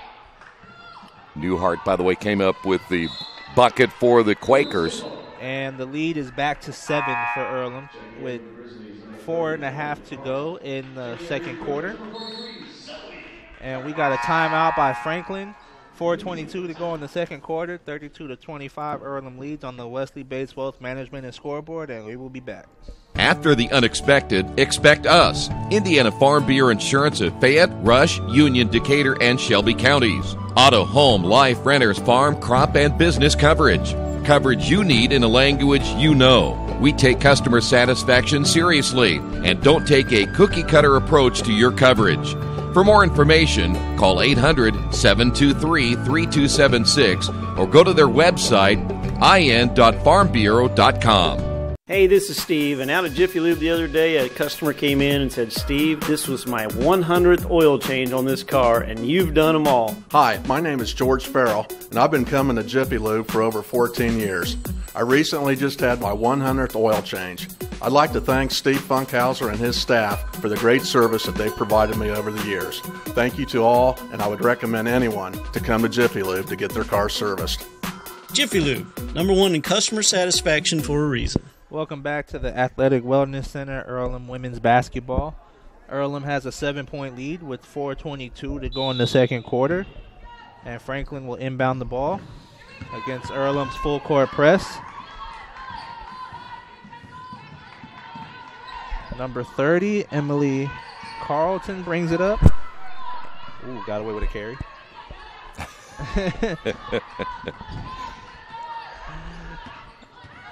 Newhart, by the way, came up with the bucket for the Quakers. And the lead is back to 7 for Earlham with 4.5 to go in the second quarter. And we got a timeout by Franklin. 4:22 to go in the second quarter. 32-25. Earlham leads on the Wesley Bates Wealth Management and scoreboard, and we will be back. After the unexpected, expect us. Indiana Farm Bureau Insurance of Fayette, Rush, Union, Decatur, and Shelby counties. Auto, home, life, renters, farm, crop, and business coverage. Coverage you need in a language you know. We take customer satisfaction seriously and don't take a cookie-cutter approach to your coverage. For more information, call 800-723-3276 or go to their website, in.farmbureau.com. Hey, this is Steve, and out at Jiffy Lube the other day, a customer came in and said, Steve, this was my 100th oil change on this car, and you've done them all. Hi, my name is George Farrell, and I've been coming to Jiffy Lube for over 14 years. I recently just had my 100th oil change. I'd like to thank Steve Funkhauser and his staff for the great service that they've provided me over the years. Thank you to all, and I would recommend anyone to come to Jiffy Lube to get their car serviced. Jiffy Lube, #1 in customer satisfaction for a reason. Welcome back to the Athletic Wellness Center, Earlham women's basketball. Earlham has a 7-point lead with 4:22 to go in the second quarter. And Franklin will inbound the ball against Earlham's full court press. Number 30, Emily Carlton brings it up. Ooh, got away with a carry.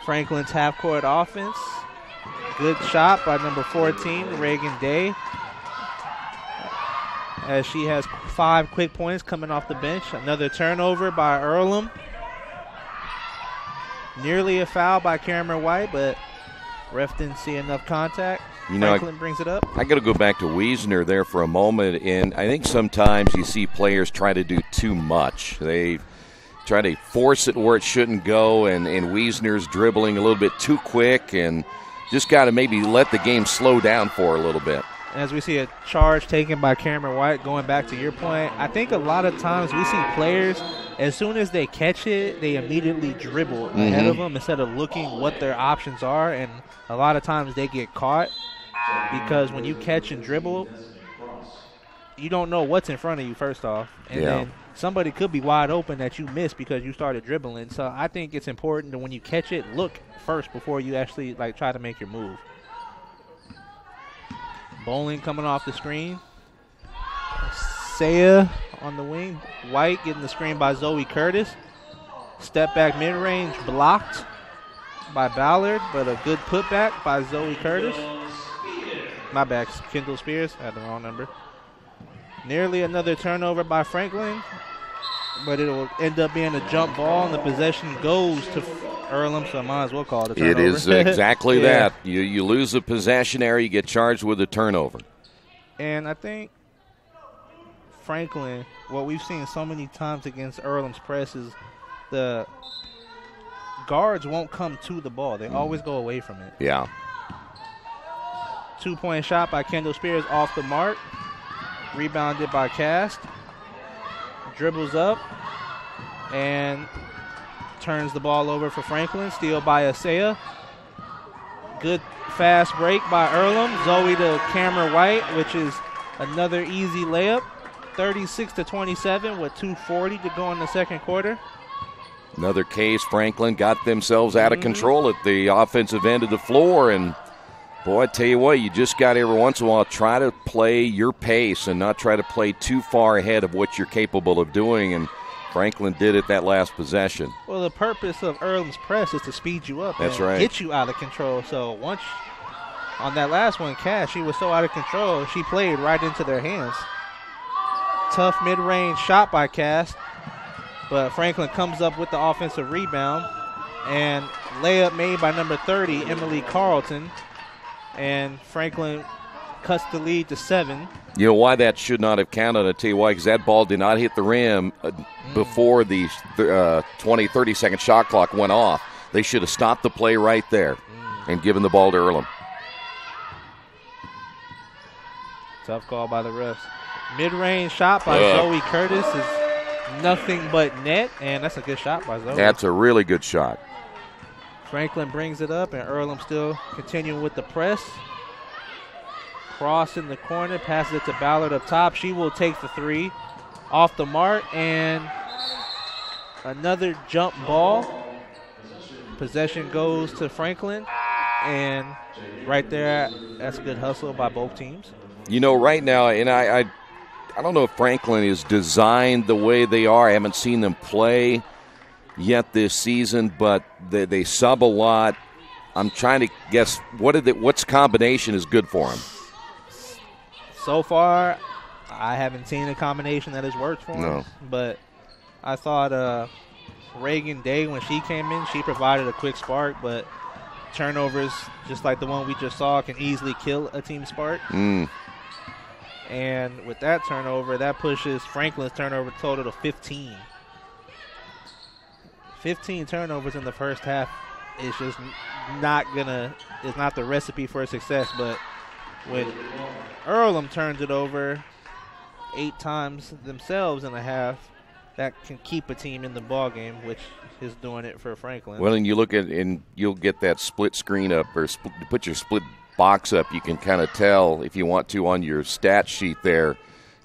Franklin's half-court offense. Good shot by number 14, Reagan Day, as she has 5 quick points coming off the bench. Another turnover by Earlham. Nearly a foul by Cameron White, but ref didn't see enough contact. Franklin brings it up. I got to go back to Wiesner there for a moment, and I think sometimes you see players try to do too much. They try to force it where it shouldn't go, and Wiesner's dribbling a little bit too quick, and just got to maybe let the game slow down for a little bit. As we see a charge taken by Cameron White, going back to your point, I think a lot of times we see players, as soon as they catch it, they immediately dribble ahead of them instead of looking what their options are, and a lot of times they get caught because when you catch and dribble, you don't know what's in front of you first off, and then somebody could be wide open that you missed because you started dribbling. So I think it's important that when you catch it, look first before you actually try to make your move. Bowling coming off the screen. Saya on the wing. White getting the screen by Zoe Curtis. Step back mid-range blocked by Ballard, but a good putback by Zoe Curtis. My bad, Kendall Spears. I had the wrong number. Nearly another turnover by Franklin, but it will end up being a jump ball, and the possession goes to Earlham, so I might as well call it a turnover. It is exactly that. You lose the possession area, you get charged with a turnover. And I think Franklin, what we've seen so many times against Earlham's press is the guards won't come to the ball. They always go away from it. Yeah. 2-point shot by Kendall Spears off the mark. Rebounded by Cast. Dribbles up and turns the ball over for Franklin. Steal by Asea. Good fast break by Earlham. Zoe to Cameron White, which is another easy layup. 36-27 with 2:40 to go in the second quarter. Another case, Franklin got themselves out of control at the offensive end of the floor, and boy, I tell you what, you just got every once in a while try to play your pace and not try to play too far ahead of what you're capable of doing, and Franklin did it that last possession. Well, the purpose of Earlham's press is to speed you up and get you out of control. So once on that last one, Cash, she was so out of control, she played right into their hands. Tough mid-range shot by Cass, but Franklin comes up with the offensive rebound, and layup made by number 30, Emily Carlton, and Franklin cuts the lead to 7. You know why that should not have counted? I'll tell you why, because that ball did not hit the rim before the 30-second shot clock went off. They should have stopped the play right there and given the ball to Earlham. Tough call by the refs. Mid-range shot by Zoe Curtis is nothing but net, and that's a good shot by Zoe. That's a really good shot. Franklin brings it up, and Earlham still continuing with the press. Cross in the corner, passes it to Ballard up top. She will take the 3 off the mark, and another jump ball. Possession goes to Franklin, and right there, that's a good hustle by both teams. You know, right now, and I don't know if Franklin is designed the way they are. I haven't seen them play yet this season, but they sub a lot. I'm trying to guess what's combination is good for them. So far, I haven't seen a combination that has worked for them. But I thought Reagan Day, when she came in, she provided a quick spark, but turnovers, just like the one we just saw, can easily kill a team spark. And with that turnover, that pushes Franklin's turnover total to 15. 15 turnovers in the first half is just not the recipe for success. But when Earlham turns it over 8 times themselves in a half, that can keep a team in the ball game, which is doing it for Franklin. Well, and you look at, and you'll get that split screen up, or put your split box up. You can kind of tell, if you want to, on your stat sheet there,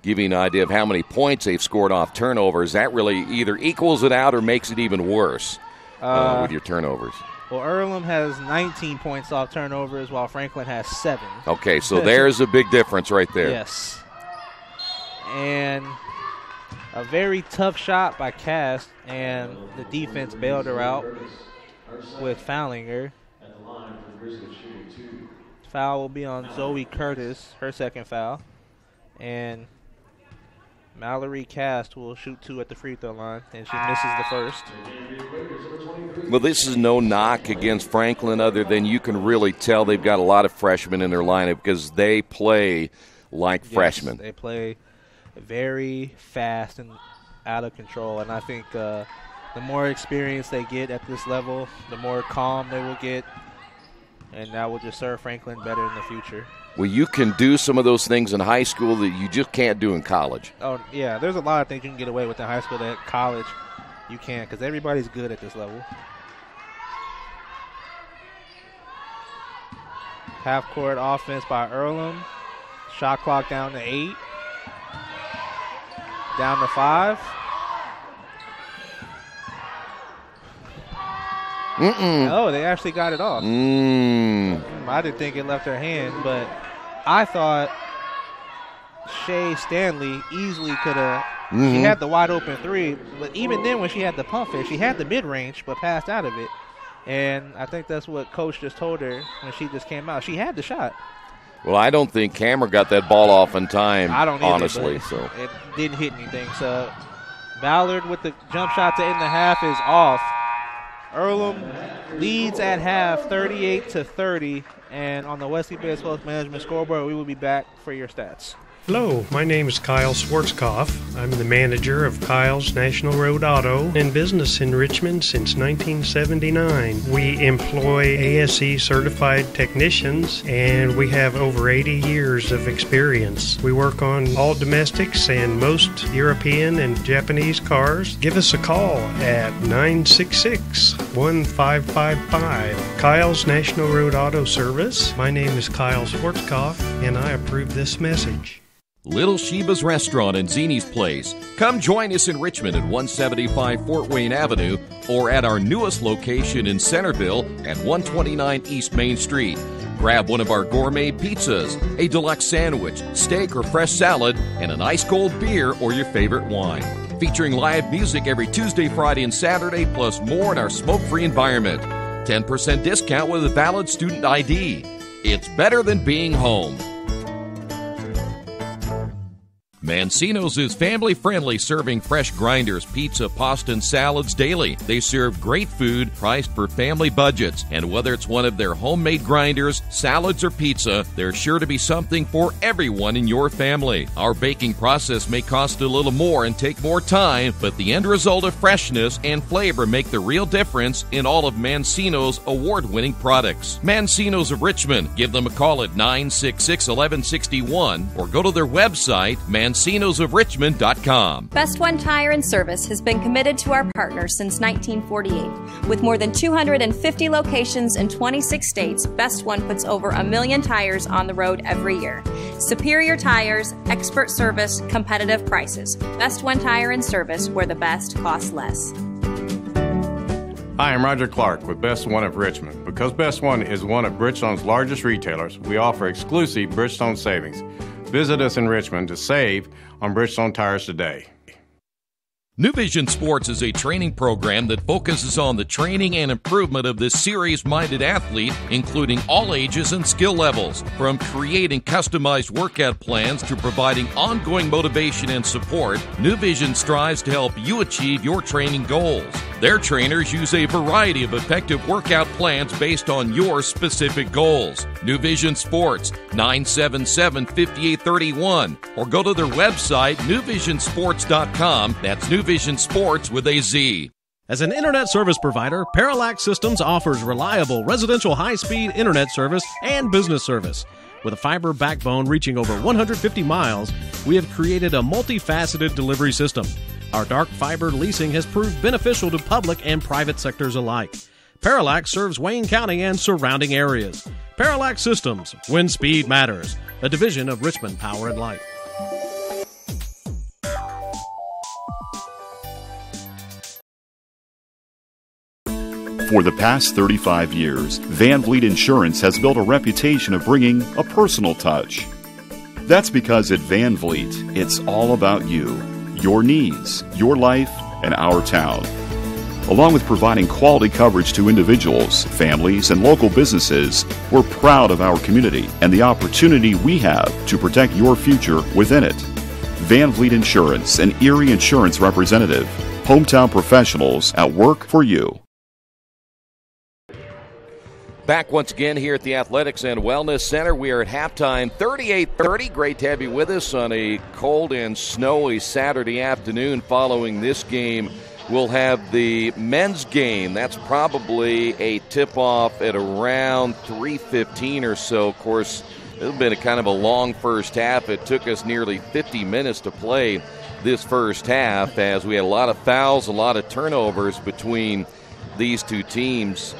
give you an idea of how many points they've scored off turnovers. That really either equals it out or makes it even worse with your turnovers. Well, Earlham has 19 points off turnovers, while Franklin has 7. Okay, so there's a big difference right there. Yes. And A very tough shot by Cass, and the defense bailed her out with fouling her. Foul will be on Zoe Curtis, her second foul. And Mallory Cast will shoot 2 at the free throw line, and she misses the first. Well, this is no knock against Franklin other than you can really tell they've got a lot of freshmen in their lineup because they play like freshmen. They play very fast and out of control, and I think the more experience they get at this level, the more calm they will get, and that will just serve Franklin better in the future. Well, you can do some of those things in high school that you just can't do in college. Oh, yeah, there's a lot of things you can get away with in high school that college you can't, because everybody's good at this level. Half-court offense by Earlham. Shot clock down to 8. Down to 5. Oh, they actually got it off. I didn't think it left her hand, but I thought Shay Stanley easily could have. She had the wide open 3, but even then when she had the pump fake, she had the mid-range but passed out of it. And I think that's what Coach just told her when she just came out. She had the shot. Well, I don't think Cameron got that ball off in time, I don't either, honestly. So it didn't hit anything. So Ballard with the jump shot to end the half is off. Earlham leads at half 38-30. And on the Wesley Bay Sports Management scoreboard, we will be back for your stats. Hello, my name is Kyle Schwarzkopf. I'm the manager of Kyle's National Road Auto in business in Richmond since 1979. We employ ASE certified technicians and we have over 80 years of experience. We work on all domestics and most European and Japanese cars. Give us a call at 966-1555. Kyle's National Road Auto Service. My name is Kyle Schwarzkopf and I approve this message. Little Sheba's Restaurant and Zini's Place. Come join us in Richmond at 175 Fort Wayne Avenue or at our newest location in Centerville at 129 East Main Street. Grab one of our gourmet pizzas, a deluxe sandwich, steak or fresh salad, and an ice-cold beer or your favorite wine. Featuring live music every Tuesday, Friday, and Saturday, plus more in our smoke-free environment. 10% discount with a valid student ID. It's better than being home. Mancino's is family-friendly, serving fresh grinders, pizza, pasta, and salads daily. They serve great food priced for family budgets. And whether it's one of their homemade grinders, salads, or pizza, there's sure to be something for everyone in your family. Our baking process may cost a little more and take more time, but the end result of freshness and flavor make the real difference in all of Mancino's award-winning products. Mancino's of Richmond. Give them a call at 966-1161 or go to their website, mancinosofrichmond.com. Best One Tire and Service has been committed to our partners since 1948. With more than 250 locations in 26 states, Best One puts over 1 million tires on the road every year. Superior tires, expert service, competitive prices. Best One Tire and Service, where the best costs less. Hi, I'm Roger Clark with Best One of Richmond. Because Best One is one of Bridgestone's largest retailers, we offer exclusive Bridgestone savings. Visit us in Richmond to save on Bridgestone tires today. New Vision Sports is a training program that focuses on the training and improvement of this serious-minded athlete, including all ages and skill levels. From creating customized workout plans to providing ongoing motivation and support, New Vision strives to help you achieve your training goals. Their trainers use a variety of effective workout plans based on your specific goals. New Vision Sports, 977-5831, or go to their website, newvisionsports.com. That's New Vision Sports with a Z. As an internet service provider, Parallax Systems offers reliable residential high-speed internet service and business service. With a fiber backbone reaching over 150 miles, we have created a multifaceted delivery system. Our dark fiber leasing has proved beneficial to public and private sectors alike. Parallax serves Wayne County and surrounding areas. Parallax Systems, when speed matters, a division of Richmond Power and Light. For the past 35 years, Van Vliet Insurance has built a reputation of bringing a personal touch. That's because at Van Vliet, it's all about you, your needs, your life, and our town. Along with providing quality coverage to individuals, families, and local businesses, we're proud of our community and the opportunity we have to protect your future within it. Van Vliet Insurance, an Erie Insurance representative. Hometown professionals at work for you. Back once again here at the Athletics and Wellness Center. We are at halftime, 38-30. Great to have you with us on a cold and snowy Saturday afternoon. Following this game, we'll have the men's game. That's probably a tip-off at around 3:15 or so. Of course, it's been a kind of a long first half. It took us nearly 50 minutes to play this first half, as we had a lot of fouls, a lot of turnovers between these two teams.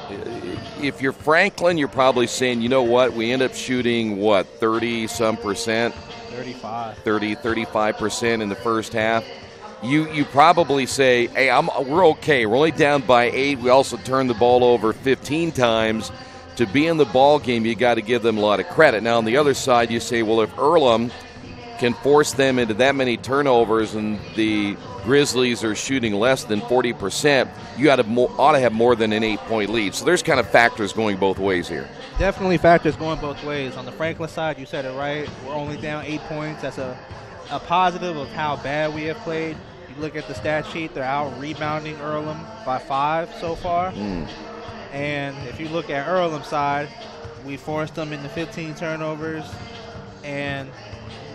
If you're Franklin, you're probably saying, you know what, we end up shooting, 30-some percent? 35% in the first half. You probably say, hey, we're okay. We're only down by 8. We also turned the ball over 15 times. To be in the ball game, you got to give them a lot of credit. Now, on the other side, you say, well, if Earlham can force them into that many turnovers and the Grizzlies are shooting less than 40%, you ought to have more than an 8-point lead. So there's kind of factors going both ways here. Definitely factors going both ways. On the Franklin side, you said it right. We're only down 8 points. That's a positive of how bad we have played. You look at the stat sheet, they're out rebounding Earlham by 5 so far. And if you look at Earlham's side, we forced them into 15 turnovers and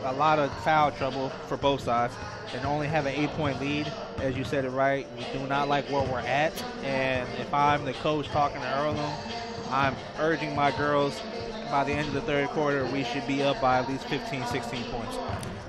a lot of foul trouble for both sides, and only have an 8-point lead. As you said it right, we do not like where we're at, and if I'm the coach talking to Earlham, I'm urging my girls by the end of the third quarter we should be up by at least 15, 16 points.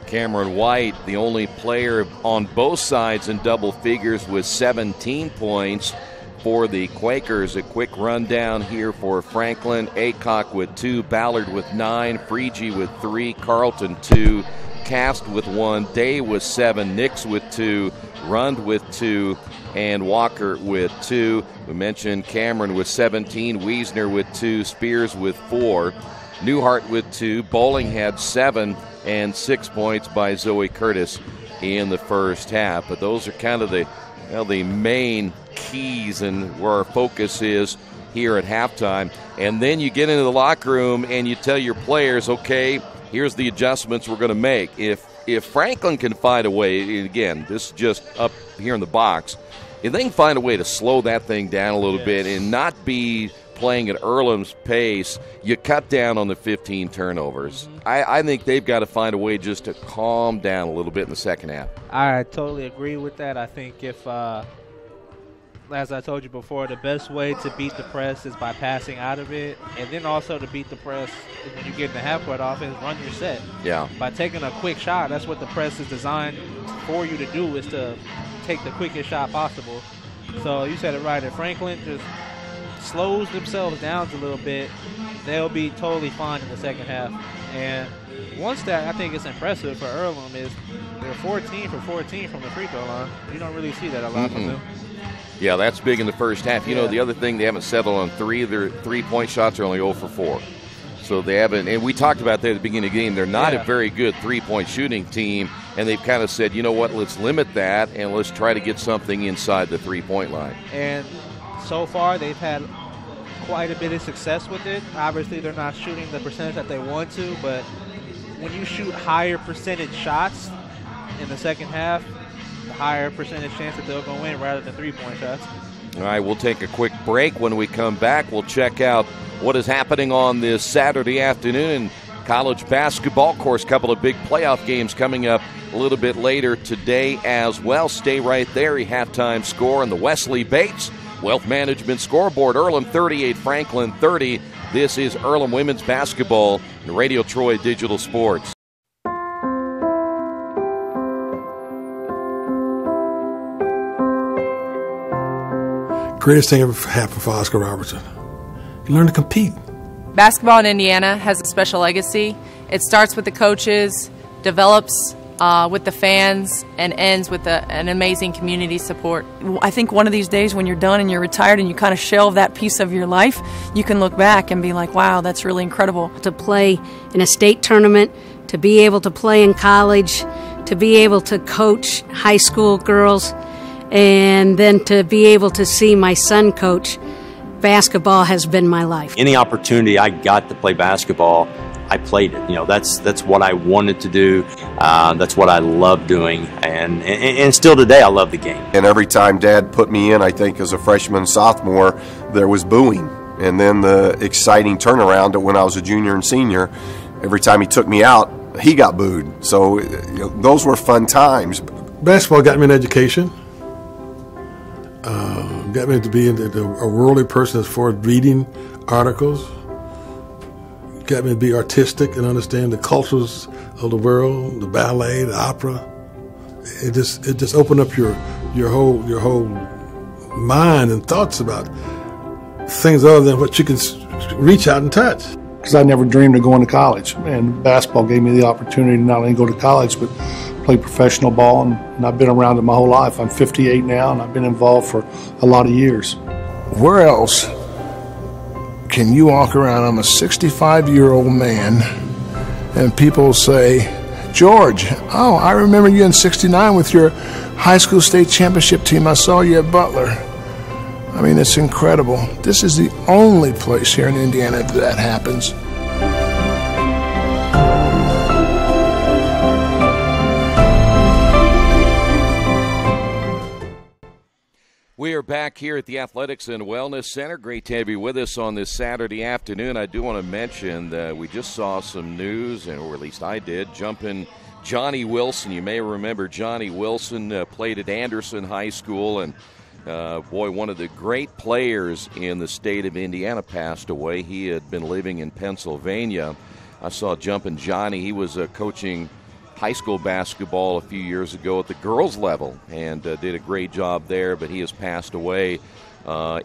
Cameron White, the only player on both sides in double figures with 17 points for the Quakers. A quick rundown here for Franklin. Aycock with 2, Ballard with 9, Freegee with 3, Carlton 2, Cast with 1, Day with 7, Nix with 2, Rund with 2, and Walker with 2. We mentioned Cameron with 17, Wiesner with 2, Spears with 4, Newhart with 2, Bowling had 7, and 6 points by Zoe Curtis in the first half. But those are kind of the main keys and where our focus is here at halftime. And then you get into the locker room and you tell your players, okay, here's the adjustments we're going to make. If Franklin can find a way, and again, this is just up here in the box, if they can find a way to slow that thing down a little bit and not be playing at Earlham's pace, you cut down on the 15 turnovers. I think they've got to find a way just to calm down a little bit in the second half. I totally agree with that. I think if, as I told you before, the best way to beat the press is by passing out of it. And then also to beat the press is when you get in the half-court offense, run your set. Yeah. By taking a quick shot, that's what the press is designed for you to do, is to take the quickest shot possible. So you said it right. If Franklin just slows themselves down a little bit, they'll be totally fine in the second half. And one stat I think is impressive for Earlham is they're 14 for 14 from the free throw line. You don't really see that a lot from them. Yeah, that's big in the first half. You know, the other thing, they haven't settled on 3. Their 3-point shots are only 0 for 4. So they haven't, and we talked about that at the beginning of the game, they're not a very good 3-point shooting team, and they've kind of said, you know what, let's limit that, and let's try to get something inside the 3-point line. And so far, they've had quite a bit of success with it. Obviously, they're not shooting the percentage that they want to, but when you shoot higher percentage shots in the second half, the higher percentage chance that they'll go in rather than 3-point shots. All right, we'll take a quick break. When we come back, we'll check out what is happening on this Saturday afternoon in college basketball. Of course, a couple of big playoff games coming up a little bit later today as well. Stay right there. A halftime score on the Wesley Bates Wealth Management scoreboard. Earlham 38, Franklin 30. This is Earlham Women's Basketball and Radio Troy Digital Sports. Greatest thing ever happened for Oscar Robertson. You learn to compete. Basketball in Indiana has a special legacy. It starts with the coaches, develops with the fans, and ends with an amazing community support. I think one of these days when you're done and you're retired and you kind of shelve that piece of your life, you can look back and be like, wow, that's really incredible. To play in a state tournament, to be able to play in college, to be able to coach high school girls and then to be able to see my son coach, basketball has been my life. Any opportunity I got to play basketball, I played it. You know, that's what I wanted to do. That's what I love doing, and still today I love the game. And every time Dad put me in, I think as a freshman, sophomore, there was booing. And then the exciting turnaround when I was a junior and senior, every time he took me out, he got booed. So those were fun times. Basketball got me an education. Got me to be a worldly person as far as reading articles. Got me to be artistic and understand the cultures of the world, the ballet, the opera. It just opened up your whole mind and thoughts about things other than what you can reach out and touch. Because I never dreamed of going to college, and basketball gave me the opportunity to not only go to college but play professional ball, and I've been around it my whole life. I'm 58 now, and I've been involved for a lot of years. Where else can you walk around? I'm a 65-year-old man, and people say, George, oh, I remember you in '69 with your high school state championship team. I saw you at Butler. I mean, it's incredible. This is the only place here in Indiana that happens. We are back here at the Athletics and Wellness Center. Great to have you with us on this Saturday afternoon. I do want to mention that we just saw some news, or at least I did, jumping Johnny Wilson. You may remember Johnny Wilson played at Anderson High School, and one of the great players in the state of Indiana passed away. He had been living in Pennsylvania. I saw Jumpin' Johnny. He was coaching high school basketball a few years ago at the girls level and did a great job there, but he has passed away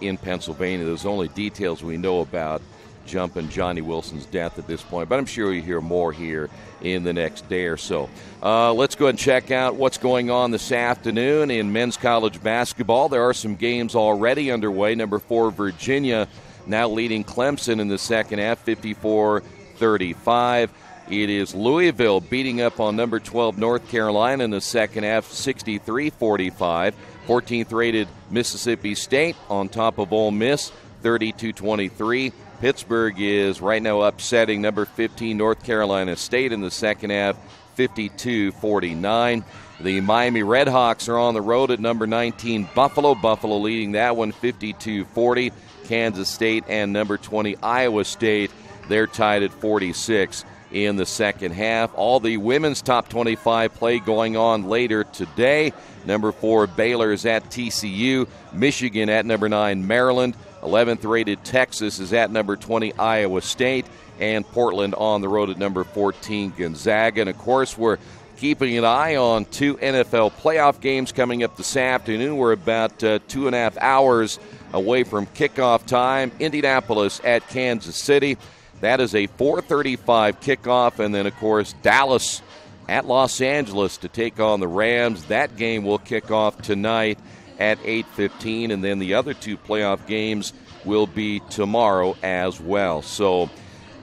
in Pennsylvania. There's only details we know about Jumpin' Johnny Wilson's death at this point, but I'm sure you'll hear more here in the next day or so. Let's go ahead and check out what's going on this afternoon in men's college basketball. There are some games already underway. Number 4, Virginia, now leading Clemson in the second half, 54-35. It is Louisville beating up on number 12 North Carolina in the second half, 63-45. 14th-rated Mississippi State on top of Ole Miss, 32-23. Pittsburgh is right now upsetting number 15 North Carolina State in the second half, 52-49. The Miami Redhawks are on the road at number 19 Buffalo. Buffalo leading that one, 52-40. Kansas State and number 20 Iowa State, they're tied at 46 in the second half. All the women's top 25 play going on later today. Number 4 Baylor is at TCU. Michigan at number 9 Maryland. 11th rated Texas is at number 20 Iowa State. And Portland on the road at number 14 Gonzaga. And of course we're keeping an eye on 2 NFL playoff games coming up this afternoon. We're about 2.5 hours away from kickoff time. Indianapolis at Kansas City. That is a 4:35 kickoff. And then, of course, Dallas at Los Angeles to take on the Rams. That game will kick off tonight at 8:15. And then the other 2 playoff games will be tomorrow as well. So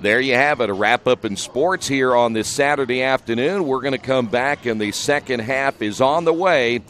there you have it, a wrap-up in sports here on this Saturday afternoon. We're going to come back, and the second half is on the way.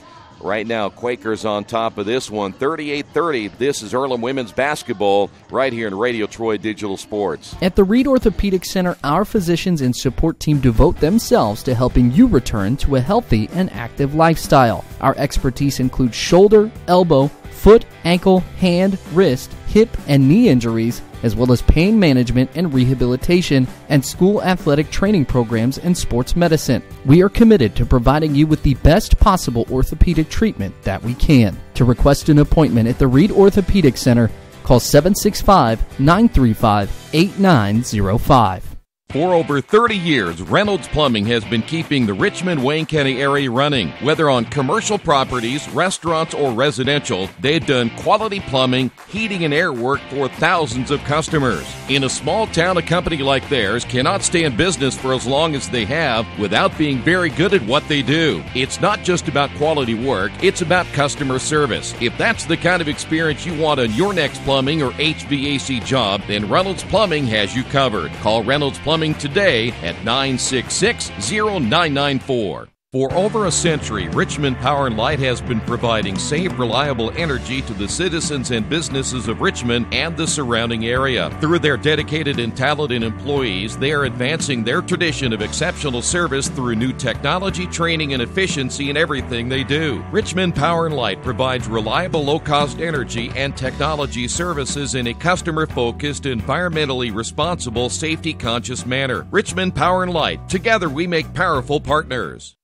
Right now, Quakers on top of this one, 38-30. This is Earlham women's basketball right here in Radio Troy Digital Sports. At the Reed Orthopedic Center, our physicians and support team devote themselves to helping you return to a healthy and active lifestyle. Our expertise includes shoulder, elbow, foot, ankle, hand, wrist, hip, and knee injuries, as well as pain management and rehabilitation, and school athletic training programs and sports medicine. We are committed to providing you with the best possible orthopedic treatment that we can. To request an appointment at the Reed Orthopedic Center, call 765-935-8905. For over 30 years, Reynolds Plumbing has been keeping the Richmond-Wayne County area running. Whether on commercial properties, restaurants, or residential, they've done quality plumbing, heating, and air work for thousands of customers. In a small town, a company like theirs cannot stay in business for as long as they have without being very good at what they do. It's not just about quality work, it's about customer service. If that's the kind of experience you want on your next plumbing or HVAC job, then Reynolds Plumbing has you covered. Call Reynolds Plumbing today at 966-0994. For over a century, Richmond Power & Light has been providing safe, reliable energy to the citizens and businesses of Richmond and the surrounding area. Through their dedicated and talented employees, they are advancing their tradition of exceptional service through new technology, training, and efficiency in everything they do. Richmond Power & Light provides reliable, low-cost energy and technology services in a customer-focused, environmentally responsible, safety-conscious manner. Richmond Power & Light. Together we make powerful partners.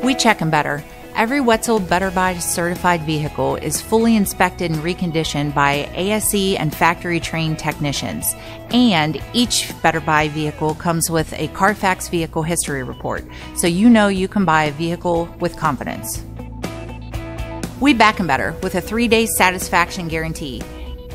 We check them better. Every Wetzel Better Buy certified vehicle is fully inspected and reconditioned by ASE and factory trained technicians. And each Better Buy vehicle comes with a Carfax vehicle history report, so you know you can buy a vehicle with confidence. We back them better with a 3-day satisfaction guarantee.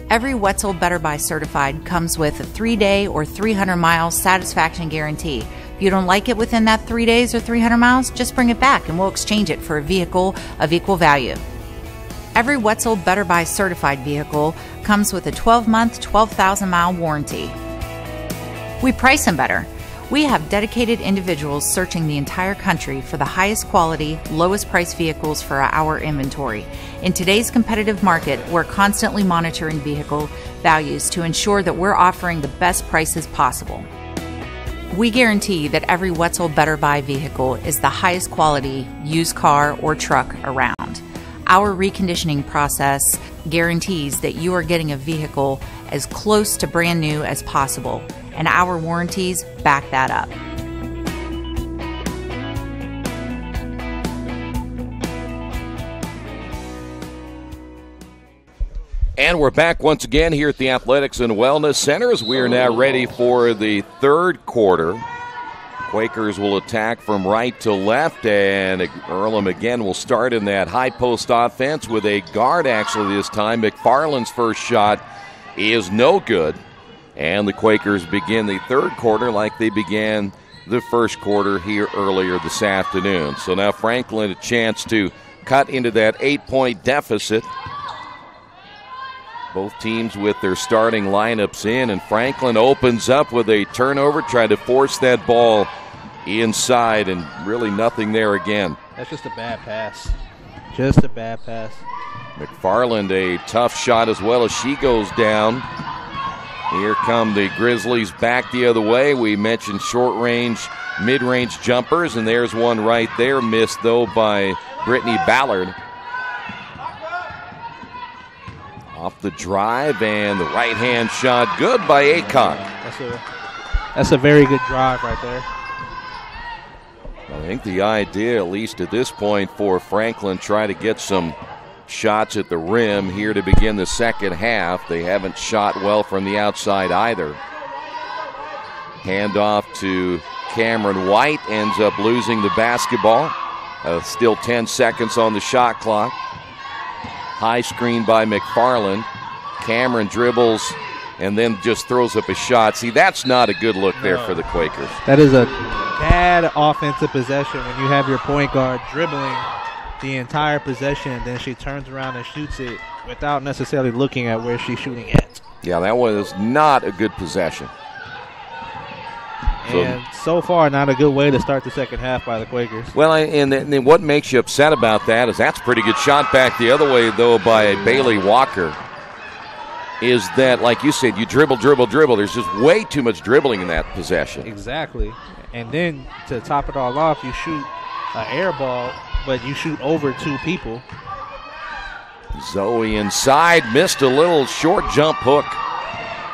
Every Wetzel Better Buy certified comes with a 3-day or 300-mile satisfaction guarantee. If you don't like it within that 3 days or 300 miles, just bring it back and we'll exchange it for a vehicle of equal value. Every Wetzel Better Buy certified vehicle comes with a 12-month, 12,000-mile warranty. We price them better. We have dedicated individuals searching the entire country for the highest quality, lowest price vehicles for our inventory. In today's competitive market, we're constantly monitoring vehicle values to ensure that we're offering the best prices possible. We guarantee that every Wetzel Better Buy vehicle is the highest quality used car or truck around. Our reconditioning process guarantees that you are getting a vehicle as close to brand new as possible, and our warranties back that up. And we're back once again here at the Athletics and Wellness Center as we are now ready for the third quarter. Quakers will attack from right to left, and Earlham again will start in that high post offense with a guard actually this time. McFarland's first shot is no good, and the Quakers begin the third quarter like they began the first quarter here earlier this afternoon. So now Franklin a chance to cut into that 8-point deficit. Both teams with their starting lineups in, and Franklin opens up with a turnover, trying to force that ball inside, and really nothing there again. That's just a bad pass. Just a bad pass. McFarland, a tough shot as well as she goes down. Here come the Grizzlies back the other way. We mentioned short-range, mid-range jumpers, and there's one right there, missed though by Brittany Ballard. Off the drive, and the right-hand shot good by Aycock. That's a very good drive right there. I think the idea, at least at this point, for Franklin, try to get some shots at the rim here to begin the second half. They haven't shot well from the outside either. Handoff to Cameron White, ends up losing the basketball. Still 10 seconds on the shot clock. High screen by McFarland. Cameron dribbles and then just throws up a shot. See, that's not a good look there for the Quakers. That is a bad offensive possession when you have your point guard dribbling the entire possession, and then she turns around and shoots it without necessarily looking at where she's shooting at. Yeah, that was not a good possession. And so far, not a good way to start the second half by the Quakers. Well, and then what makes you upset about that is that's a pretty good shot back the other way, though, by Bailey Walker, is that, like you said, you dribble. There's just way too much dribbling in that possession. Exactly. And then to top it all off, you shoot an air ball, but you shoot over two people. Zoe inside, missed a little short jump hook.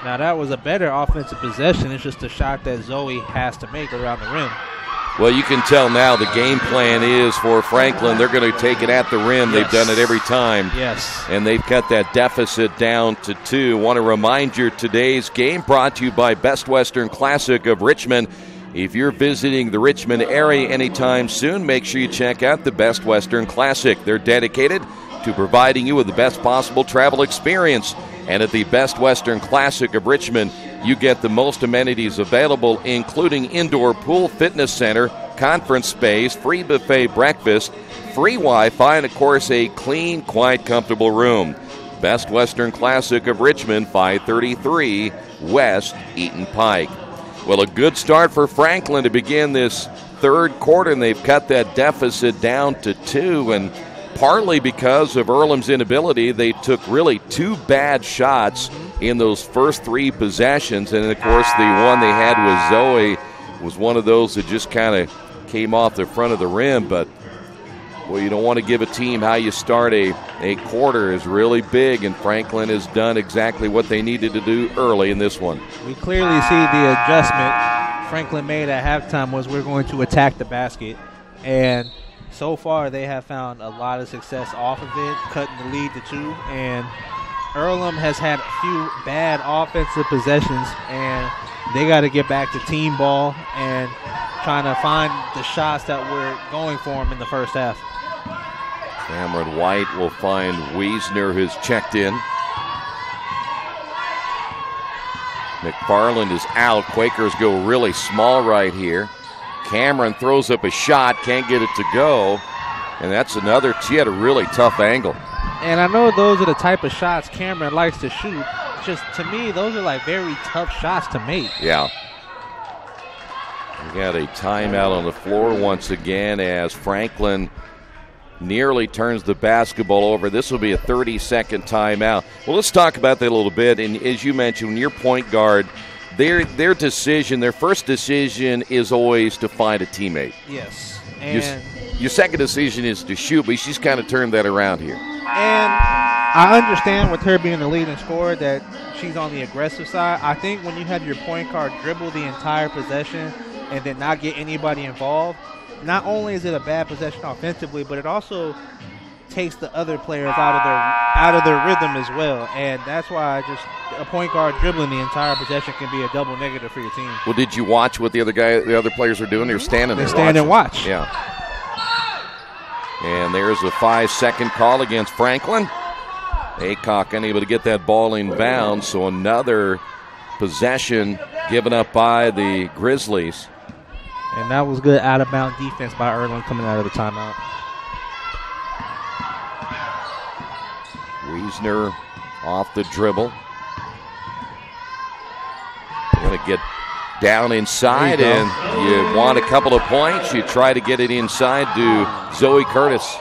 Now, that was a better offensive possession. It's just a shot that Zoe has to make around the rim. Well, you can tell now the game plan is for Franklin. They're going to take it at the rim. Yes. They've done it every time. Yes. And they've cut that deficit down to 2. Want to remind you, today's game brought to you by Best Western Classic of Richmond. If you're visiting the Richmond area anytime soon, make sure you check out the Best Western Classic. They're dedicated to providing you with the best possible travel experience. And at the Best Western Classic of Richmond, you get the most amenities available, including indoor pool, fitness center, conference space, free buffet breakfast, free Wi-Fi, and, of course, a clean, quiet, comfortable room. Best Western Classic of Richmond, 533 West Eaton Pike. Well, a good start for Franklin to begin this third quarter, and they've cut that deficit down to 2, and partly because of Earlham's inability, they took really 2 bad shots in those first 3 possessions, and of course the one they had with Zoe was one of those that just kind of came off the front of the rim. But well, you don't want to give a team how you start a quarter is really big, and Franklin has done exactly what they needed to do early in this one. We clearly see the adjustment Franklin made at halftime was we're going to attack the basket, and so far they have found a lot of success off of it, cutting the lead to 2, and Earlham has had a few bad offensive possessions, and they got to get back to team ball and trying to find the shots that were going for them in the first half. Cameron White will find Wiesner, who's checked in. McFarland is out. Quakers go really small right here. Cameron throws up a shot, can't get it to go. And that's another, she had a really tough angle. And I know those are the type of shots Cameron likes to shoot. Just to me, those are like very tough shots to make. Yeah. We got a timeout on the floor once again as Franklin nearly turns the basketball over. This will be a 30-second timeout. Well, let's talk about that a little bit. And as you mentioned, when you're point guard, their decision, their first decision is always to find a teammate. Yes. And your second decision is to shoot, but she's kind of turned that around here. And I understand with her being the leading scorer that she's on the aggressive side. I think when you have your point guard dribble the entire possession and then not get anybody involved, not only is it a bad possession offensively, but it also takes the other players out of their rhythm as well. And that's why just a point guard dribbling the entire possession can be a double negative for your team. Well, did you watch what the other players are doing? They're standing there. They stand and watch. Yeah. And there's a 5-second call against Franklin. Aycock unable to get that ball in bounds, so another possession given up by the Grizzlies. And that was good out-of-bound defense by Earlham coming out of the timeout. Wiesner off the dribble. Going to get down inside, and you want a couple of points. You try to get it inside to Zoe Curtis.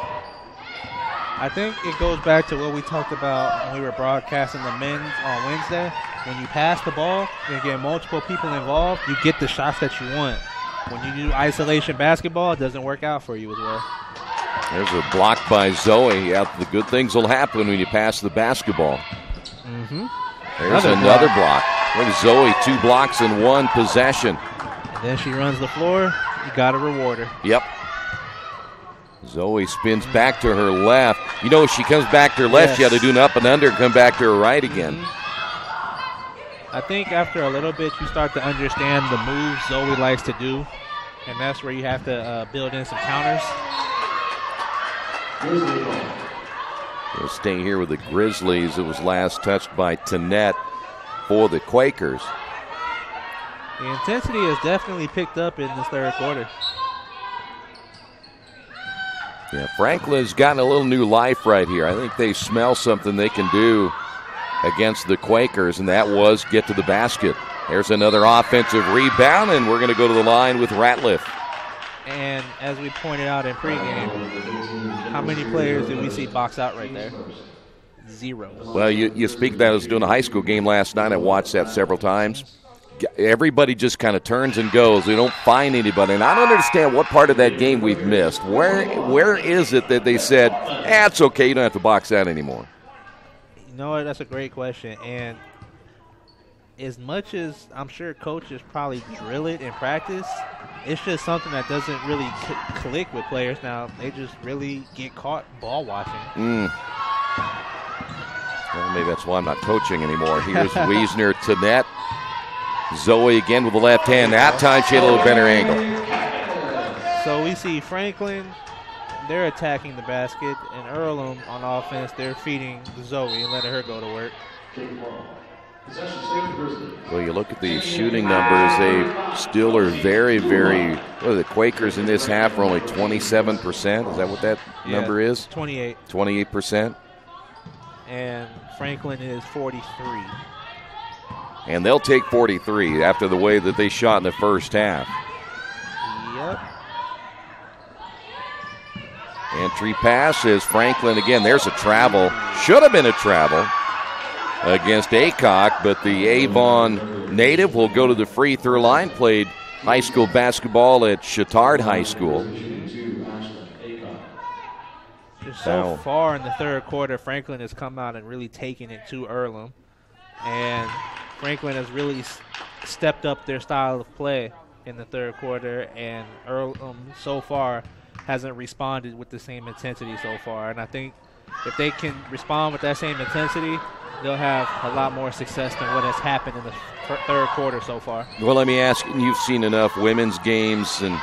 I think it goes back to what we talked about when we were broadcasting the men's on Wednesday. When you pass the ball and get multiple people involved, you get the shots that you want. When you do isolation basketball, it doesn't work out for you as well. There's a block by Zoe. Yeah, the good things will happen when you pass the basketball. Mm-hmm. There's another block. Look at Zoe, 2 blocks in 1 possession. And then she runs the floor. You got to reward her. Yep. Zoe spins back to her left. You know, if she comes back to her left, she had to do an up and under and come back to her right again. I think after a little bit, you start to understand the moves Zoe likes to do, and that's where you have to build in some counters. We'll stay here with the Grizzlies. It was last touched by Tanette for the Quakers. The intensity has definitely picked up in this third quarter. Yeah, Franklin's gotten a little new life right here. I think they smell something they can do against the Quakers, and that was get to the basket. There's another offensive rebound, and we're going to go to the line with Ratliff. And as we pointed out in pregame, how many players did we see box out right there? 0. Well, you speak that. I was doing a high school game last night. I watched that several times. Everybody just kind of turns and goes. They don't find anybody. And I don't understand what part of that game we've missed. Where is it that they said, it's okay, you don't have to box out anymore? You know what? That's a great question. And as much as I'm sure coaches probably drill it in practice, it's just something that doesn't really click with players now. They just really get caught ball watching. Well, maybe that's why I'm not coaching anymore. Here's Wiesner to net. Zoe again with the left hand. That time she had a little better angle. So we see Franklin, they're attacking the basket, and Earlham on offense, they're feeding Zoe and letting her go to work. Well, you look at the shooting numbers, they still are very, very, the Quakers in this half are only 27%. Is that what that number is? 28. 28%. And Franklin is 43. and they'll take 43 after the way that they shot in the first half. Yep. Entry pass is Franklin again. There's a travel. Should have been a travel against Aycock, but the Avon native will go to the free throw line. Played high school basketball at Chittard High School. So far in the third quarter, Franklin has come out and really taken it to Earlham. And Franklin has really stepped up their style of play in the third quarter, and Earlham so far hasn't responded with the same intensity so far. And I think if they can respond with that same intensity, they'll have a lot more success than what has happened in the third quarter so far. Well, let me ask you, you've seen enough women's games and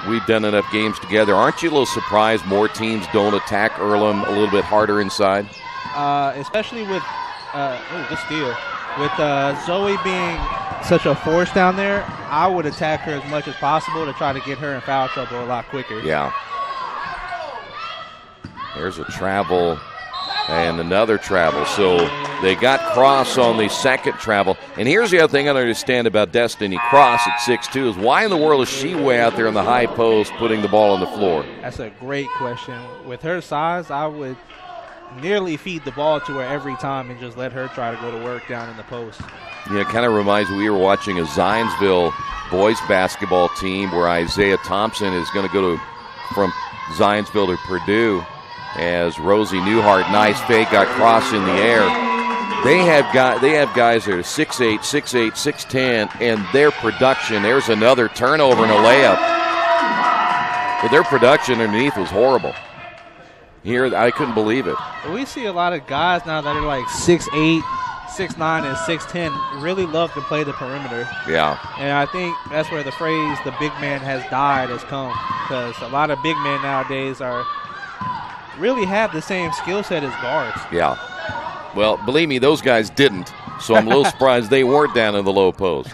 we've done enough games together. Aren't you a little surprised more teams don't attack Earlham a little bit harder inside? Especially with, good steal. With Zoe being such a force down there, I would attack her as much as possible to try to get her in foul trouble a lot quicker. Yeah. There's a travel and another travel. So they got Cross on the second travel. And here's the other thing I don't understand about Destiny Cross at 6'2" is why in the world is she way out there in the high post putting the ball on the floor? That's a great question. With her size, I would nearly feed the ball to her every time and just let her try to go to work down in the post. Yeah, it kind of reminds me, we were watching a Zionsville boys basketball team where Isaiah Thompson is going to go from Zionsville to Purdue as Rosie Newhart, nice fake, got Cross in the air. They have guys that are 6'8", 6'8", 6'10", and their production, there's another turnover and a layup. But their production underneath was horrible. Here, I couldn't believe it. We see a lot of guys now that are like 6'8", 6'9", and 6'10", really love to play the perimeter. Yeah. And I think that's where the phrase "the big man has died" has come, because a lot of big men nowadays really have the same skill set as guards. Yeah. Well, believe me, those guys didn't, so I'm a little surprised they weren't down in the low post.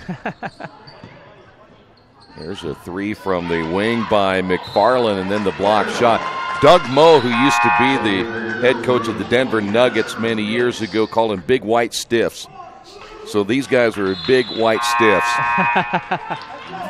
There's a three from the wing by McFarland, and then the block shot. Doug Moe, who used to be the head coach of the Denver Nuggets many years ago, called them big white stiffs. So these guys were big white stiffs.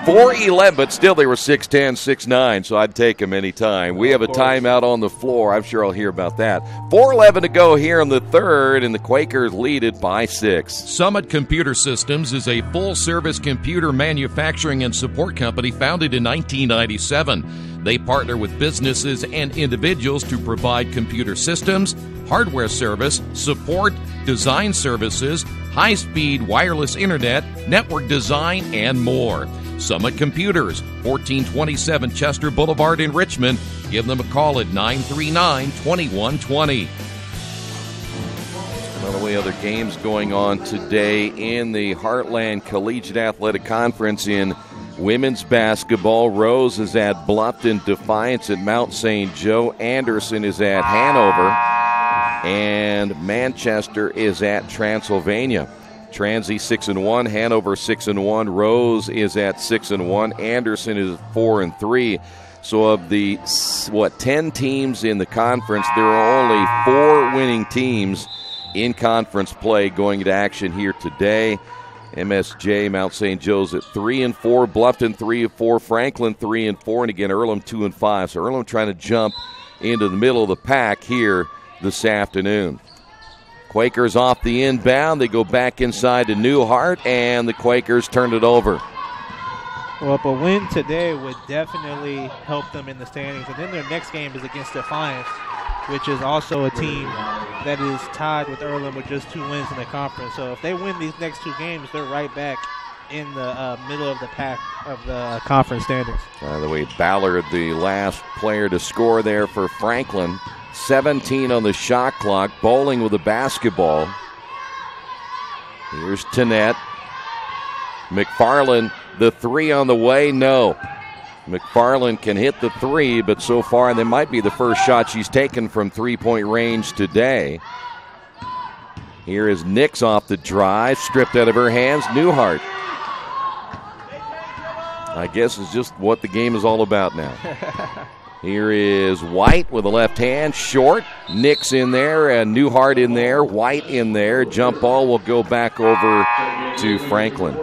4'11", but still they were 6'10", 6'9", so I'd take them any time. We have a timeout on the floor. I'm sure I'll hear about that. 4:11 to go here in the third, and the Quakers lead it by 6. Summit Computer Systems is a full-service computer manufacturing and support company founded in 1997. They partner with businesses and individuals to provide computer systems, hardware service, support, design services, high-speed wireless internet, network design, and more. Summit Computers, 1427 Chester Boulevard in Richmond. Give them a call at 939-2120. By the way, other games going on today in the Heartland Collegiate Athletic Conference in women's basketball. Rose is at Bluffton, Defiance at Mount St. Joe. Anderson is at Hanover. And Manchester is at Transylvania. Transy 6-1, Hanover 6-1, Rose is at 6-1, Anderson is 4-3. So of the 10 teams in the conference, there are only 4 winning teams in conference play going into action here today. MSJ, Mount St. Joe's at 3-4, Bluffton 3-4, Franklin 3-4, and again Earlham 2-5. So Earlham trying to jump into the middle of the pack here this afternoon. Quakers off the inbound. They go back inside to Newhart, and the Quakers turned it over. Well, a win today would definitely help them in the standings. And then their next game is against Defiance, which is also a team that is tied with Earlham with just 2 wins in the conference. So if they win these next 2 games, they're right back in the middle of the pack of the conference standings. By the way, Ballard, the last player to score there for Franklin. 17 on the shot clock, bowling with a basketball. Here's Tanette. McFarland, the 3 on the way, no. McFarland can hit the 3, but so far that might be the first shot she's taken from three-point range today. Here is Nix off the drive, stripped out of her hands. Newhart. I guess it's just what the game is all about now. Here is White with a left hand, short. Nick's in there, and Newhart in there, White in there. Jump ball will go back over to Franklin.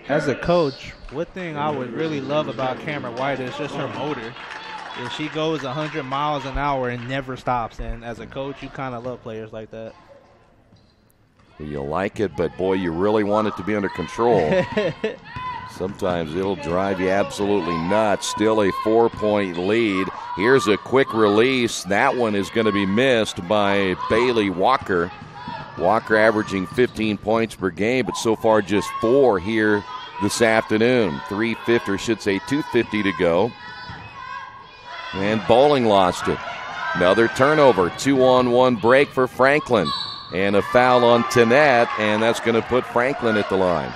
As a coach, one thing I would really love about Cameron White is just her motor. If she goes 100 miles an hour and never stops, and as a coach, you kind of love players like that. You like it, but boy, you really want it to be under control. Sometimes it'll drive you absolutely nuts. Still a 4-point lead. Here's a quick release. That one is going to be missed by Bailey Walker. Walker averaging 15 points per game, but so far just 4 here this afternoon. 3:50, or should say 2:50 to go. And Bowling lost it. Another turnover. 2-on-1 break for Franklin. And a foul on Tanette, and that's going to put Franklin at the line.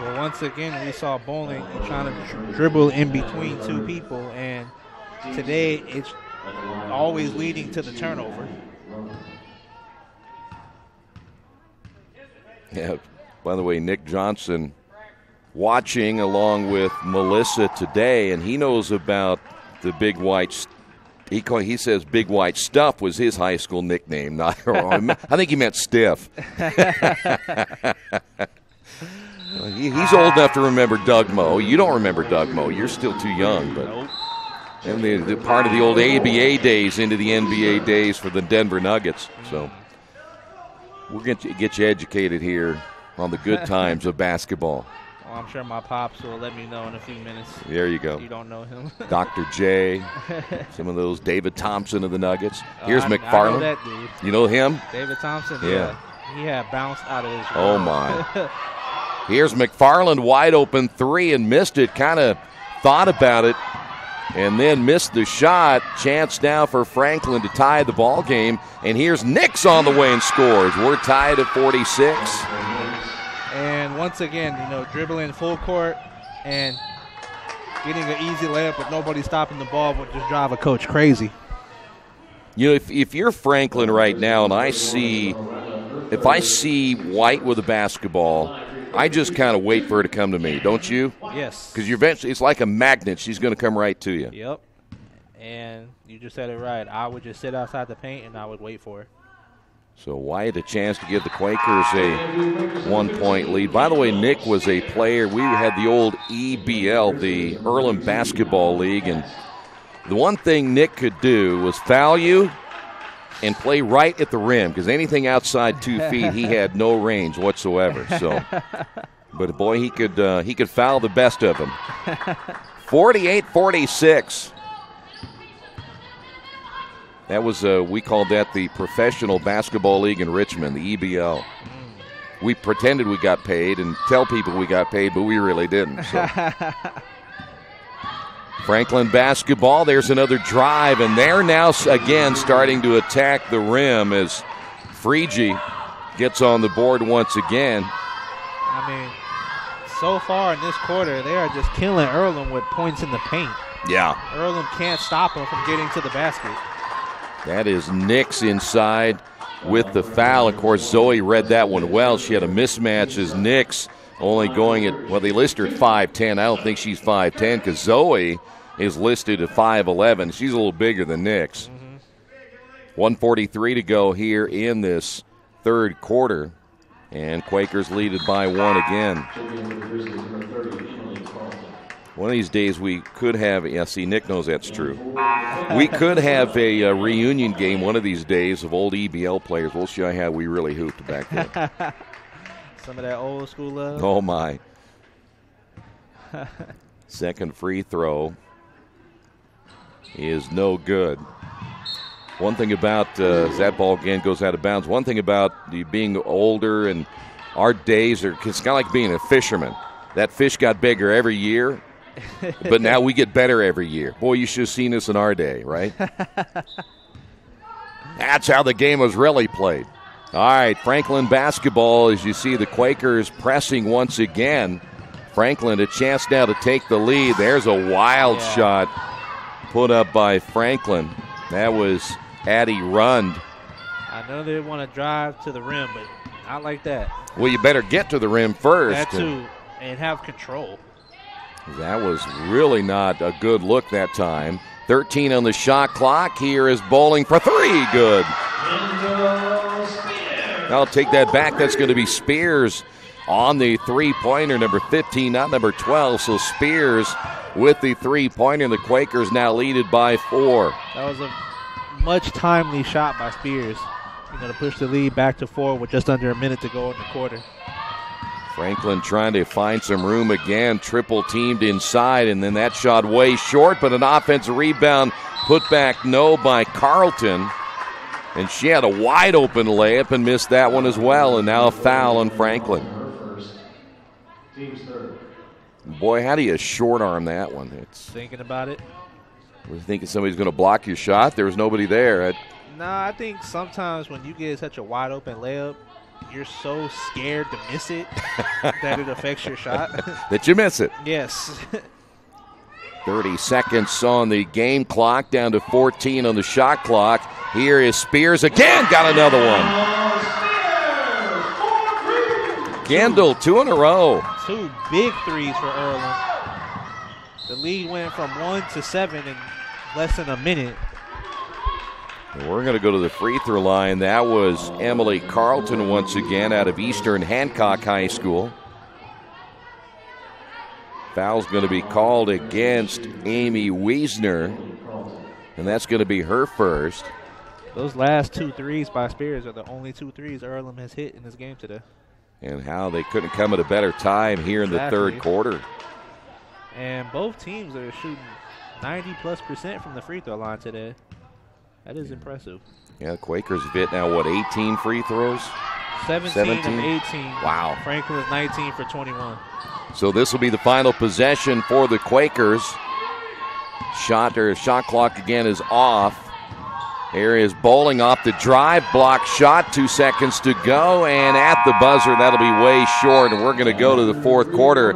Well, once again, we saw Bowling trying to dribble in between two people, and today it's always leading to the turnover. Yeah, by the way, Nick Johnson watching along with Melissa today, and he knows about the Big White. He says Big White Stuff was his high school nickname. I think he meant Stiff. He's old enough to remember Doug Moe. You don't remember Doug Moe. You're still too young. But and the part of the old ABA days into the NBA days for the Denver Nuggets. So we're going to get you educated here on the good times of basketball. Well, I'm sure my pops will let me know in a few minutes. There you go. You don't know him. Dr. J, some of those David Thompson of the Nuggets. Here's McFarland. I know that dude. You know him? David Thompson? Yeah. He had bounced out of his Oh, my. Here's McFarland, wide open 3 and missed it. Kind of thought about it and then missed the shot. Chance now for Franklin to tie the ball game. And here's Nix on the way and scores. We're tied at 46. And once again, dribbling full court and getting an easy layup with nobody stopping the ball would just drive a coach crazy. If you're Franklin right now and if I see White with a basketball, I just kind of wait for her to come to me, don't you? Yes. Because eventually it's like a magnet. She's going to come right to you. Yep. And you just said it right. I would just sit outside the paint and I would wait for her. So White a chance to give the Quakers a 1-point lead. By the way, Nick was a player. We had the old EBL, the Earlham Basketball League, and the one thing Nick could do was foul you and play right at the rim, because anything outside 2 feet, he had no range whatsoever. So, but boy, he could foul the best of them. 48-46. That was, we called that the Professional Basketball League in Richmond, the EBL. We pretended we got paid and tell people we got paid, but we really didn't. So. Franklin basketball, there's another drive, and they're now again starting to attack the rim as Frigi gets on the board once again. I mean, so far in this quarter, they are just killing Earlham with points in the paint. Yeah. Earlham can't stop them from getting to the basket. That is Nix inside with the foul. Of course, Zoe read that one well. She had a mismatch as Nix only going at, well, they list her at 5'10". I don't think she's 5'10", because Zoe is listed at 5'11". She's a little bigger than Nix. 1:43 to go here in this third quarter. And Quakers lead it by 1 again. One of these days we could have, see, Nick knows that's true. We could have a reunion game one of these days of old EBL players. We'll show you how we really hooped back then. Some of that old school love. Oh, my. Second free throw is no good. One thing about that ball again goes out of bounds. One thing about being older and our days it's kind of like being a fisherman. That fish got bigger every year, but now we get better every year. Boy, you should have seen this in our day, right? That's how the game was really played. All right, Franklin basketball, as you see the Quakers pressing once again. Franklin a chance now to take the lead. There's a wild shot put up by Franklin. That was Addie Rund. I know they want to drive to the rim, but not like that. Well, you better get to the rim first. That too, and have control. That was really not a good look that time. 13 on the shot clock. Here is bowling for three. Good. I'll take that back. That's going to be Spears on the three-pointer, number 15, not number 12. So Spears with the three-pointer, and the Quakers now lead it by 4. That was a much timely shot by Spears, to push the lead back to 4 with just under a minute to go in the quarter. Franklin trying to find some room again, triple teamed inside, and then that shot way short, but an offensive rebound put back no by Carlton. And she had a wide open layup and missed that one as well, and now a foul on Franklin. Boy, how do you short arm that one? Thinking about it. We're thinking somebody's going to block your shot. There was nobody there. I think sometimes when you get such a wide open layup, you're so scared to miss it that it affects your shot. That you miss it. Yes. 30 seconds on the game clock, down to 14 on the shot clock. Here is Spears again, got another one. Kendall, 2 in a row. 2 big threes for Earlham. The lead went from 1 to 7 in less than a minute. We're going to go to the free throw line. That was Emily Carlton once again out of Eastern Hancock High School. Foul's going to be called against Amy Wiesner, and that's going to be her first. Those last 2 threes by Spears are the only 2 threes Earlham has hit in this game today. And how they couldn't come at a better time here in the third quarter. And both teams are shooting 90+% from the free throw line today. That is impressive. Yeah, the Quakers have hit now, 18 free throws? 17 of 18. Wow. Franklin is 19 for 21. So this will be the final possession for the Quakers. Shot clock again is off. Here is bowling off the drive, block shot, 2 seconds to go, and at the buzzer, that'll be way short, and we're going to go to the fourth quarter.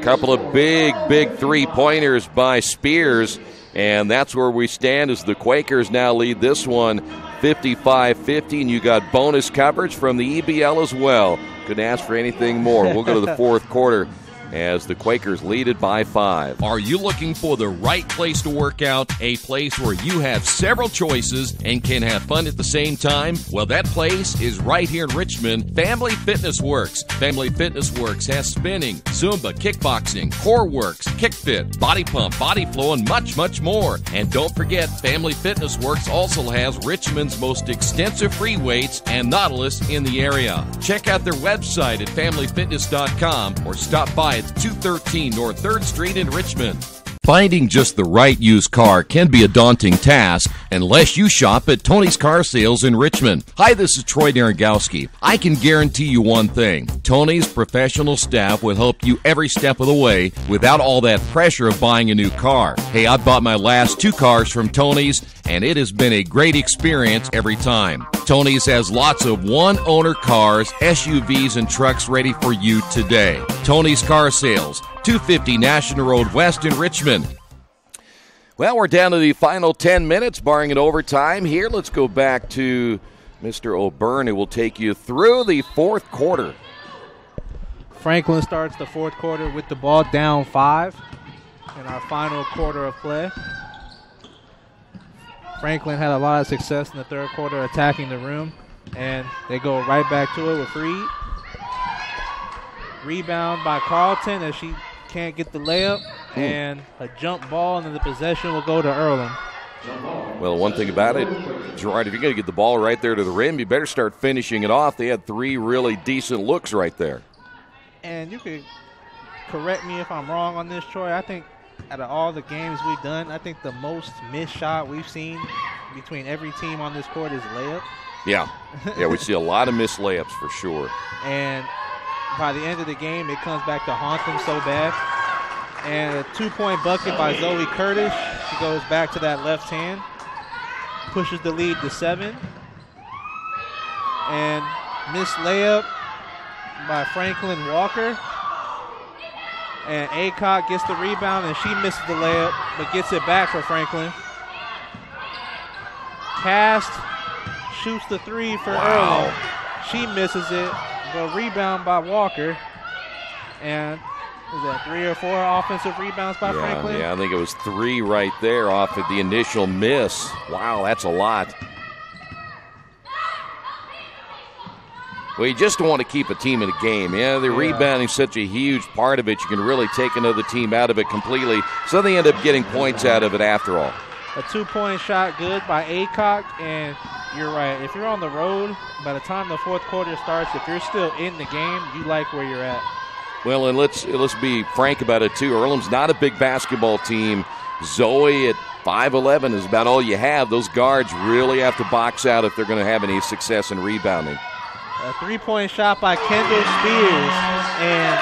Couple of big three-pointers by Spears, and that's where we stand as the Quakers now lead this one 55-50, and you got bonus coverage from the EBL as well. Couldn't ask for anything more. We'll go to the fourth quarter as the Quakers lead it by 5. Are you looking for the right place to work out, a place where you have several choices and can have fun at the same time? Well, that place is right here in Richmond, Family Fitness Works. Family Fitness Works has spinning, Zumba, kickboxing, core works, kick fit, body pump, body flow, and much more. And don't forget, Family Fitness Works also has Richmond's most extensive free weights and Nautilus in the area. Check out their website at familyfitness.com or stop by at 213 North 3rd Street in Richmond. Finding just the right used car can be a daunting task unless you shop at Tony's Car Sales in Richmond. Hi, this is Troy Naragowski. I can guarantee you one thing. Tony's professional staff will help you every step of the way without all that pressure of buying a new car. Hey, I bought my last 2 cars from Tony's, and it has been a great experience every time. Tony's has lots of one-owner cars, SUVs, and trucks ready for you today. Tony's Car Sales, 250 National Road West in Richmond. Well, we're down to the final 10 minutes, barring an overtime here. Let's go back to Mr. O'Byrne, who will take you through the fourth quarter. Franklin starts the fourth quarter with the ball down 5 in our final quarter of play. Franklin had a lot of success in the third quarter attacking the rim, and they go right back to it with Reed. Rebound by Carlton as she can't get the layup, and a jump ball, and then the possession will go to Earlham. Well, one thing about it, Gerard, if you're going to get the ball right there to the rim, you better start finishing it off. They had 3 really decent looks right there. And you could correct me if I'm wrong on this, Troy. I think out of all the games we've done, I think the most missed shot we've seen between every team on this court is layup. Yeah, we see a lot of missed layups for sure. And by the end of the game, it comes back to haunt them so bad. And a 2-point bucket by Zoe Curtis. She goes back to that left hand, pushes the lead to 7. And missed layup by Franklin Walker. And Aycock gets the rebound, and she misses the layup, but gets it back for Franklin. Cast shoots the 3 for Earlham. She misses it. The rebound by Walker. And Was that 3 or 4 offensive rebounds by Franklin? Yeah, I think it was 3 right there off of the initial miss. Wow, that's a lot. Well, you just don't want to keep a team in a game. The rebounding is such a huge part of it. You can really take another team out of it completely. So they end up getting points out of it after all. A 2-point shot good by Aycock, and you're right. If you're on the road, by the time the fourth quarter starts, if you're still in the game, you like where you're at. Well, and let's be frank about it, too. Earlham's not a big basketball team. Zoe at 5'11" is about all you have. Those guards really have to box out if they're going to have any success in rebounding. A 3-point shot by Kendall Spears, and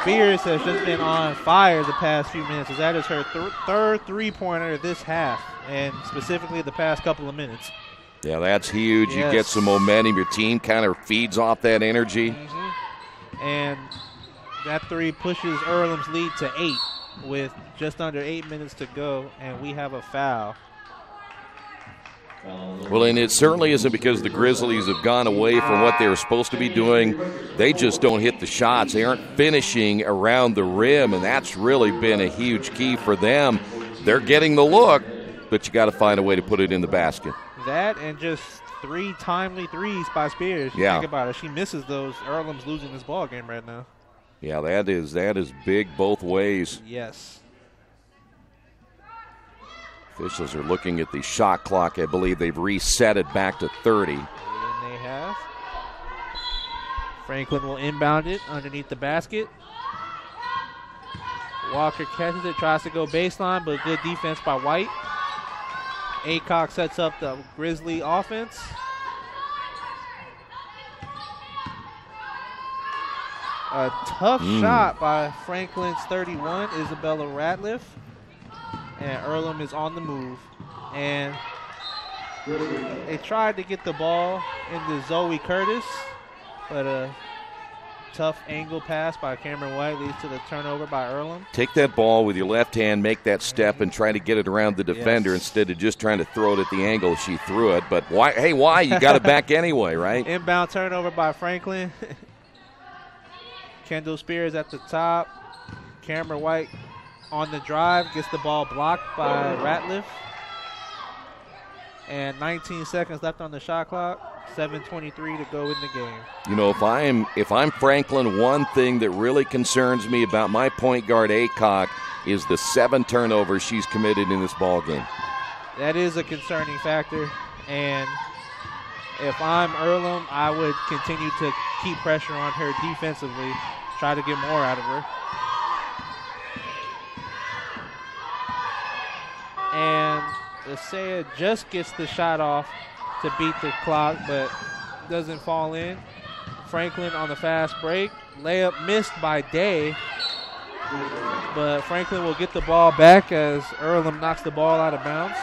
Spears has just been on fire the past few minutes, as that is her third 3-pointer this half, and specifically the past couple of minutes. Yeah, that's huge. Yes. You get some momentum. Your team kind of feeds off that energy. Mm-hmm. And that 3 pushes Earlham's lead to 8 with just under 8 minutes to go, and we have a foul. Well, and it certainly isn't because the Grizzlies have gone away from what they were supposed to be doing. They just don't hit the shots. They aren't finishing around the rim, and that's really been a huge key for them. They're getting the look, but you got to find a way to put it in the basket. That and just 3 timely threes by Spears. Yeah. Think about it. If she misses those, Earlham's losing this ball game right now. Yeah, that is big both ways. Yes. Officials are looking at the shot clock. I believe they've reset it back to 30. And they have. Franklin will inbound it underneath the basket. Walker catches it, tries to go baseline, but good defense by White. Aycock sets up the Grizzly offense. A tough shot by Franklin's 31, Isabella Ratliff. And Earlham is on the move. And they tried to get the ball into Zoe Curtis, but a tough angle pass by Cameron White leads to the turnover by Earlham. Take that ball with your left hand, make that step, and try to get it around the defender instead of just trying to throw it at the angle she threw it. But why? Hey, why? You got it back anyway, right? Inbound turnover by Franklin. Kendall Spears at the top. Cameron White on the drive, gets the ball blocked by Ratliff. And 19 seconds left on the shot clock. 7:23 to go in the game. You know, if I'm Franklin, one thing that really concerns me about my point guard Aycock is the 7 turnovers she's committed in this ball game. That is a concerning factor, and if I'm Earlham, I would continue to keep pressure on her defensively, try to get more out of her. And Isaiah just gets the shot off to beat the clock, but doesn't fall in. Franklin on the fast break. Layup missed by Day, but Franklin will get the ball back as Earlham knocks the ball out of bounds.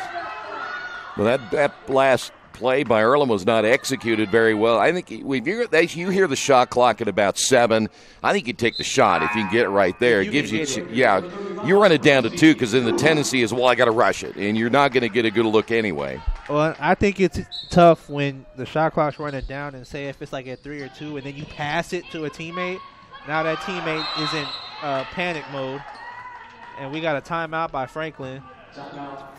Well, that last play by Earlham was not executed very well. I think when you hear the shot clock at about 7, I think you take the shot if you can get it right there. It gives you, you run it down to 2 because then the tendency is, well, I got to rush it, and you're not going to get a good look anyway. Well, I think it's tough when the shot clock's running down and say if it's like at 3 or 2 and then you pass it to a teammate. Now that teammate is in panic mode, and we got a timeout by Franklin.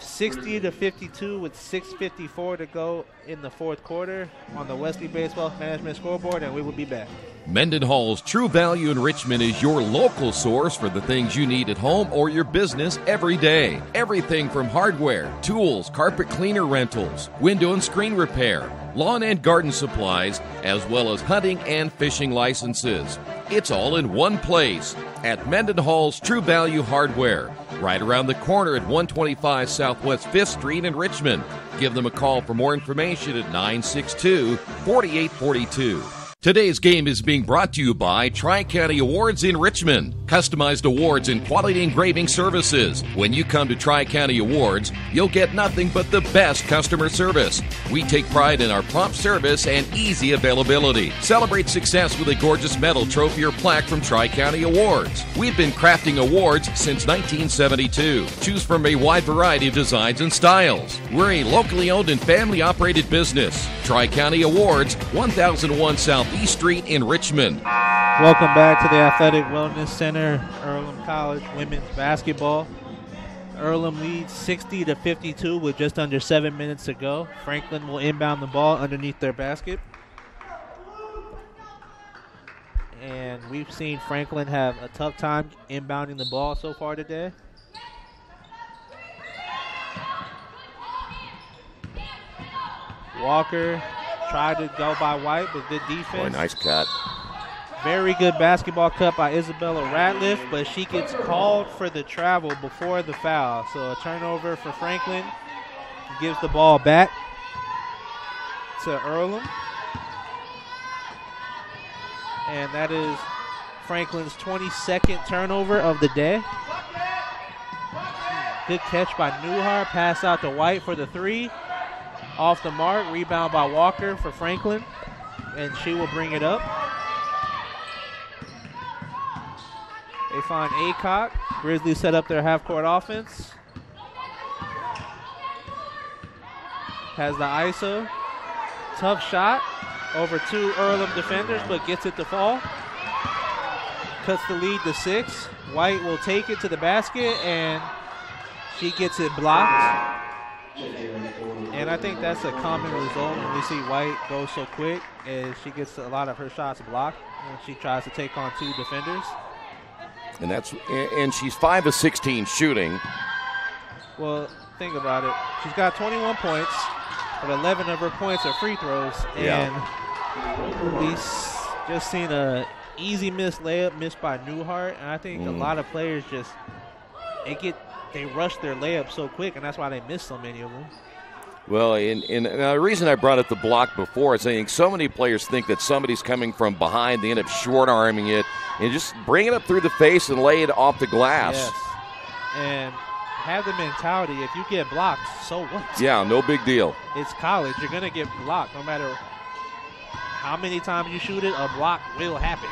60-52 with 6:54 to go in the fourth quarter on the Wesley Baseball Management scoreboard, and we will be back. Mendenhall's True Value in Richmond is your local source for the things you need at home or your business every day. Everything from hardware, tools, carpet cleaner rentals, window and screen repair, lawn and garden supplies, as well as hunting and fishing licenses. It's all in one place at Mendenhall's True Value Hardware, right around the corner at 125 Southwest 5th Street in Richmond. Give them a call for more information at 962-4842. Today's game is being brought to you by Tri-County Awards in Richmond. Customized awards and quality engraving services. When you come to Tri-County Awards, you'll get nothing but the best customer service. We take pride in our prompt service and easy availability. Celebrate success with a gorgeous medal, trophy, or plaque from Tri-County Awards. We've been crafting awards since 1972. Choose from a wide variety of designs and styles. We're a locally owned and family-operated business. Tri-County Awards, 1001 South East Street in Richmond. Welcome back to the Athletic Wellness Center, Earlham College women's basketball. Earlham leads 60-52 with just under 7 minutes to go. Franklin will inbound the ball underneath their basket. And we've seen Franklin have a tough time inbounding the ball so far today. Walker tried to go by White, but good defense. Boy, nice cut. Very good basketball cut by Isabella Ratliff, but she gets called for the travel before the foul. So a turnover for Franklin. Gives the ball back to Earlham. And that is Franklin's 22nd turnover of the day. Good catch by Newhart. Pass out to White for the three. Off the mark. Rebound by Walker for Franklin. And she will bring it up. They find Aycock. Grizzlies set up their half-court offense. Has the ISO. Tough shot over two Earlham defenders, but gets it to fall. Cuts the lead to 6. White will take it to the basket, and she gets it blocked. And I think that's a common result when we see White go so quick, is she gets a lot of her shots blocked when she tries to take on two defenders. And she's 5 of 16 shooting. Well, think about it. She's got 21 points, but 11 of her points are free throws. And we just seen a easy missed layup missed by Newhart. And I think a lot of players just they rush their layup so quick, and that's why they miss so many of them. Well, and the reason I brought up the block before is I think so many players think that somebody's coming from behind. They end up short-arming it and just bring it up through the face and lay it off the glass. Yes. And have the mentality, if you get blocked, so what? Yeah, no big deal. It's college. You're going to get blocked. No matter how many times you shoot it, a block will happen.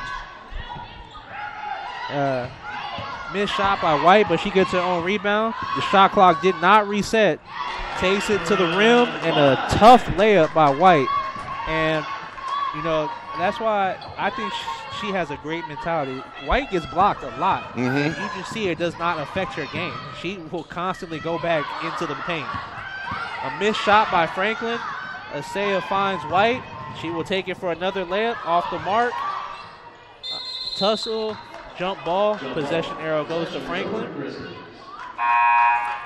Missed shot by White, but she gets her own rebound. The shot clock did not reset. Takes it to the rim, and a tough layup by White. And, that's why I think she has a great mentality. White gets blocked a lot. Mm-hmm. And you just see it does not affect her game. She will constantly go back into the paint. A missed shot by Franklin. Asaya finds White. She will take it for another layup off the mark. Tussle, jump ball, possession arrow goes to Franklin.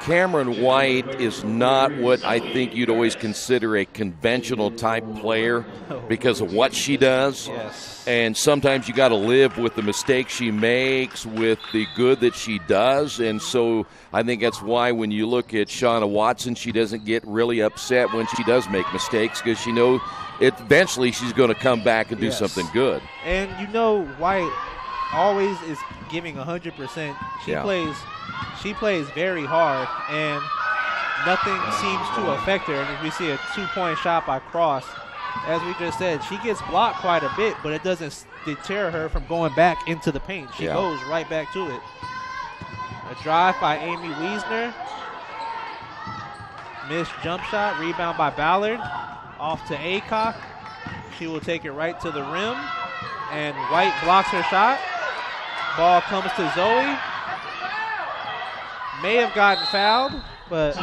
Cameron White is not what I think you'd always consider a conventional type player because of what she does. Yes. And sometimes you got to live with the mistakes she makes, with the good that she does. And so I think that's why when you look at Shauna Watson, she doesn't get really upset when she does make mistakes because she knows eventually she's going to come back and do something good. And White always is giving 100%. She plays very hard, and nothing seems to affect her. And if we see a 2-point shot by Cross, as we just said, she gets blocked quite a bit, but it doesn't deter her from going back into the paint. She goes right back to it. A drive by Amy Wiesner. Missed jump shot, rebound by Ballard. Off to Aycock. She will take it right to the rim, and White blocks her shot. Ball comes to Zoe. May have gotten fouled, but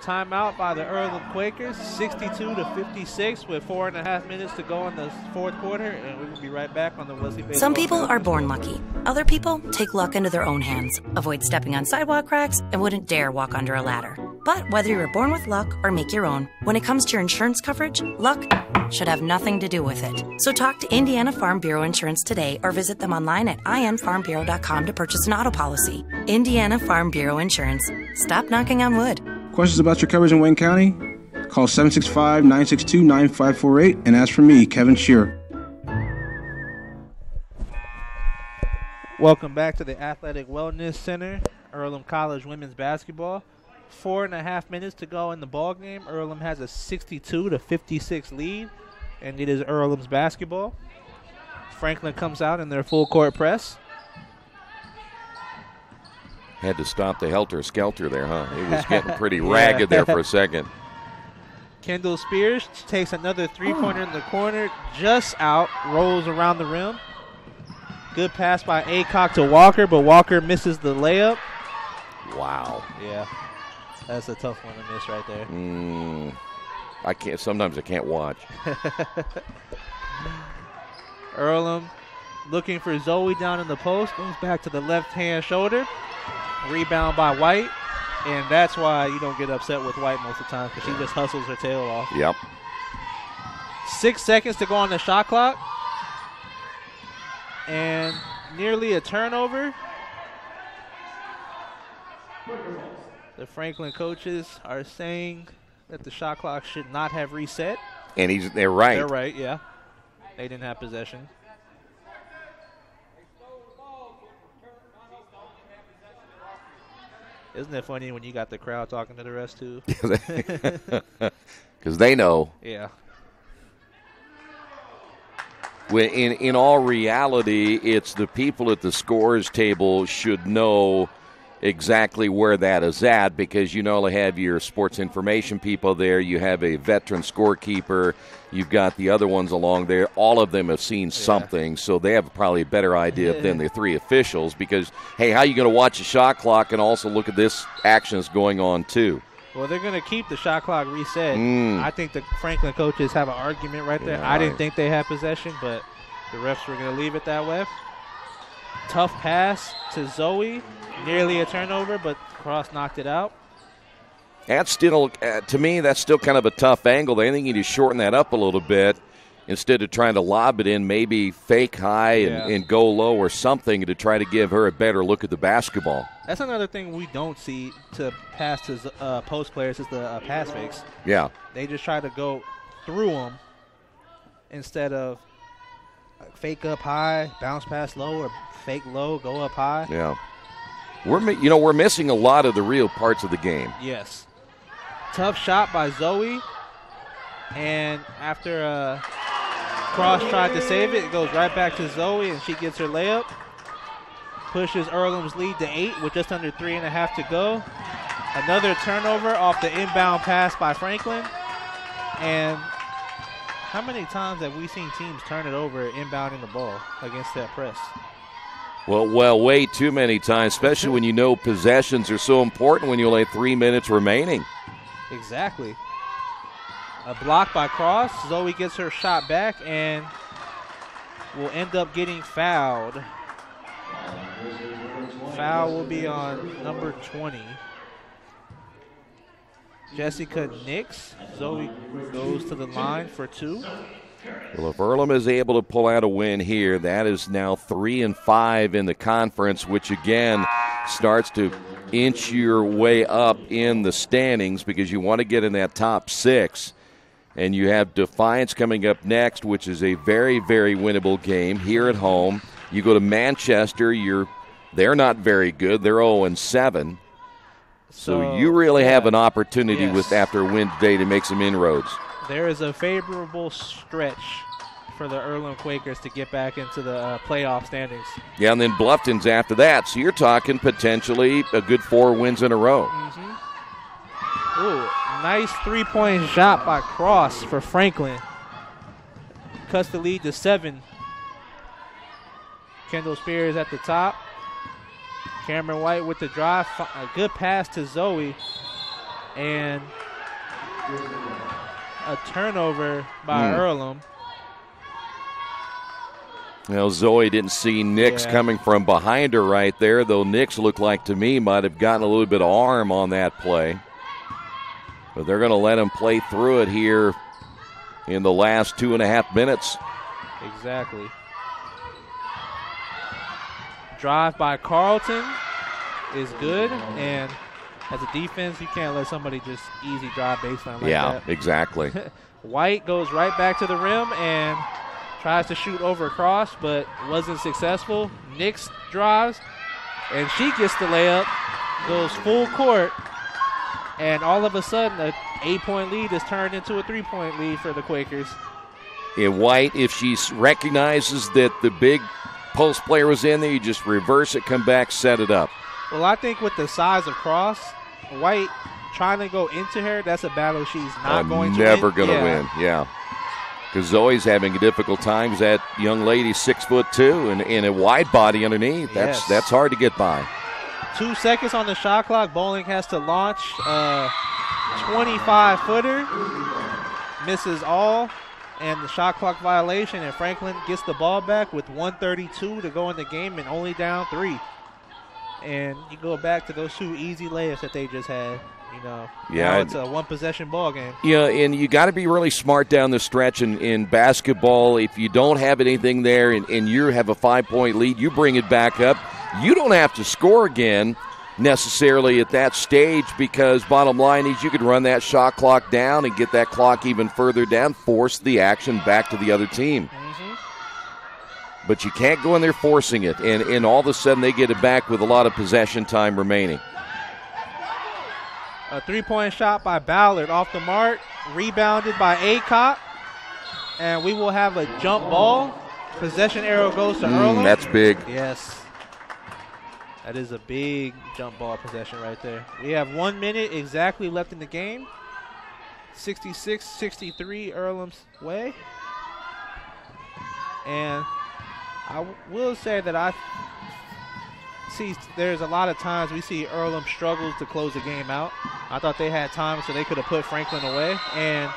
timeout by the Earlham Quakers, 62-56 with 4.5 minutes to go in the fourth quarter, and we will be right back on the Wesley Baseball. Some people are born lucky. Other people take luck into their own hands, avoid stepping on sidewalk cracks, and wouldn't dare walk under a ladder. But whether you're born with luck or make your own, when it comes to your insurance coverage, luck should have nothing to do with it. So talk to Indiana Farm Bureau Insurance today or visit them online at infarmbureau.com to purchase an auto policy. Indiana Farm Bureau Insurance. Stop knocking on wood. Questions about your coverage in Wayne County? Call 765-962-9548 and ask for me, Kevin Shearer. Welcome back to the Athletic Wellness Center, Earlham College women's basketball. 4.5 minutes to go in the ball game. Earlham has a 62-56 lead, and it is Earlham's basketball. Franklin comes out in their full court press. Had to stop the helter-skelter there, huh? It was getting pretty ragged there for a second. Kendall Spears takes another three-pointer in the corner, just out, rolls around the rim. Good pass by Aycock to Walker, but Walker misses the layup. Wow. Yeah, that's a tough one to miss right there. I can't. Sometimes I can't watch. Earlham looking for Zoe down in the post, goes back to the left-hand shoulder. Rebound by White, and that's why you don't get upset with White most of the time, because she just hustles her tail off. Yep. 6 seconds to go on the shot clock, and nearly a turnover. The Franklin coaches are saying that the shot clock should not have reset. And they're right. They're right, yeah. They didn't have possession. Isn't it funny when you got the crowd talking to the rest, too? Because they know. Yeah. In all reality, it's the people at the scores table should know exactly where that is at, because you know they have your sports information people there. You have a veteran scorekeeper. You've got the other ones along there. All of them have seen something, so they have probably a better idea than the three officials, because, hey, how are you going to watch the shot clock and also look at this action that's going on too? Well, they're going to keep the shot clock reset. I think the Franklin coaches have an argument right there. I didn't think they had possession, but the refs were going to leave it that way. Tough pass to Zoe. Nearly a turnover, but Cross knocked it out. That's still, to me, that's still kind of a tough angle. I think you need to shorten that up a little bit instead of trying to lob it in, maybe fake high and go low or something to try to give her a better look at the basketball. That's another thing we don't see to pass to post players is the pass fakes. Yeah. They just try to go through them instead of fake up high, bounce pass low, or fake low, go up high. Yeah. We're missing a lot of the real parts of the game. Yes. Tough shot by Zoe. And after Cross tried to save it, it goes right back to Zoe, and she gets her layup. Pushes Earlham's lead to 8 with just under 3.5 to go. Another turnover off the inbound pass by Franklin. And how many times have we seen teams turn it over inbounding the ball against that press? Well, way too many times, especially when you know possessions are so important when you only have 3 minutes remaining. Exactly. A block by Cross. Zoe gets her shot back and will end up getting fouled. Foul will be on number 20. Jessica Nix. Zoe goes to the line for 2. Well, if Earlham is able to pull out a win here, that is now 3-5 in the conference, which again starts to inch your way up in the standings because you want to get in that top 6. And you have Defiance coming up next, which is a very, very winnable game here at home. You go to Manchester, they're not very good. They're 0-7. So you really have an opportunity after a win today to make some inroads. There is a favorable stretch for the Earlham Quakers to get back into the playoff standings. Yeah, and then Bluffton's after that. So you're talking potentially a good 4 wins in a row. Ooh, nice three-point shot by Cross for Franklin. Cuts the lead to 7. Kendall Spears at the top. Cameron White with the drive. A good pass to Zoe. And a turnover by Earlham. Zoe didn't see Nix coming from behind her right there, though Nix looked like to me might have gotten a little bit of arm on that play. But they're going to let him play through it here in the last 2.5 minutes. Exactly. Drive by Carlton is good, and as a defense, you can't let somebody just easy drive baseline like that. Yeah, exactly. White goes right back to the rim and tries to shoot over Cross, but wasn't successful. Nix drives, and she gets the layup, goes full court, and all of a sudden, an 8-point lead is turned into a 3-point lead for the Quakers. And White, if she recognizes that the big post player was in there, you just reverse it, come back, set it up. Well, I think with the size of Cross, White trying to go into her, that's a battle she's not going to win. Never going to win, yeah. Because Zoe's having a difficult time because that young lady's 6'2" and in a wide body underneath. That's hard to get by. 2 seconds on the shot clock. Bowling has to launch a 25-footer. Misses all. And the shot clock violation, and Franklin gets the ball back with 1:32 to go in the game and only down 3. And you go back to those 2 easy layups that they just had. Now it's a one-possession ball game. Yeah, and you got to be really smart down the stretch in basketball. If you don't have anything there and you have a 5-point lead, you bring it back up. You don't have to score again necessarily at that stage, because bottom line is you could run that shot clock down and get that clock even further down, force the action back to the other team. But you can't go in there forcing it, and all of a sudden they get it back with a lot of possession time remaining. A 3-point shot by Ballard off the mark, rebounded by Aycock, and we will have a jump ball. Possession arrow goes to Earlham. That's big. Yes. That is a big jump ball possession right there. We have 1 minute exactly left in the game. 66-63 Earlham's way. And I will say that I see there's a lot of times we see Earlham struggles to close the game out. I thought they had time so they could have put Franklin away. And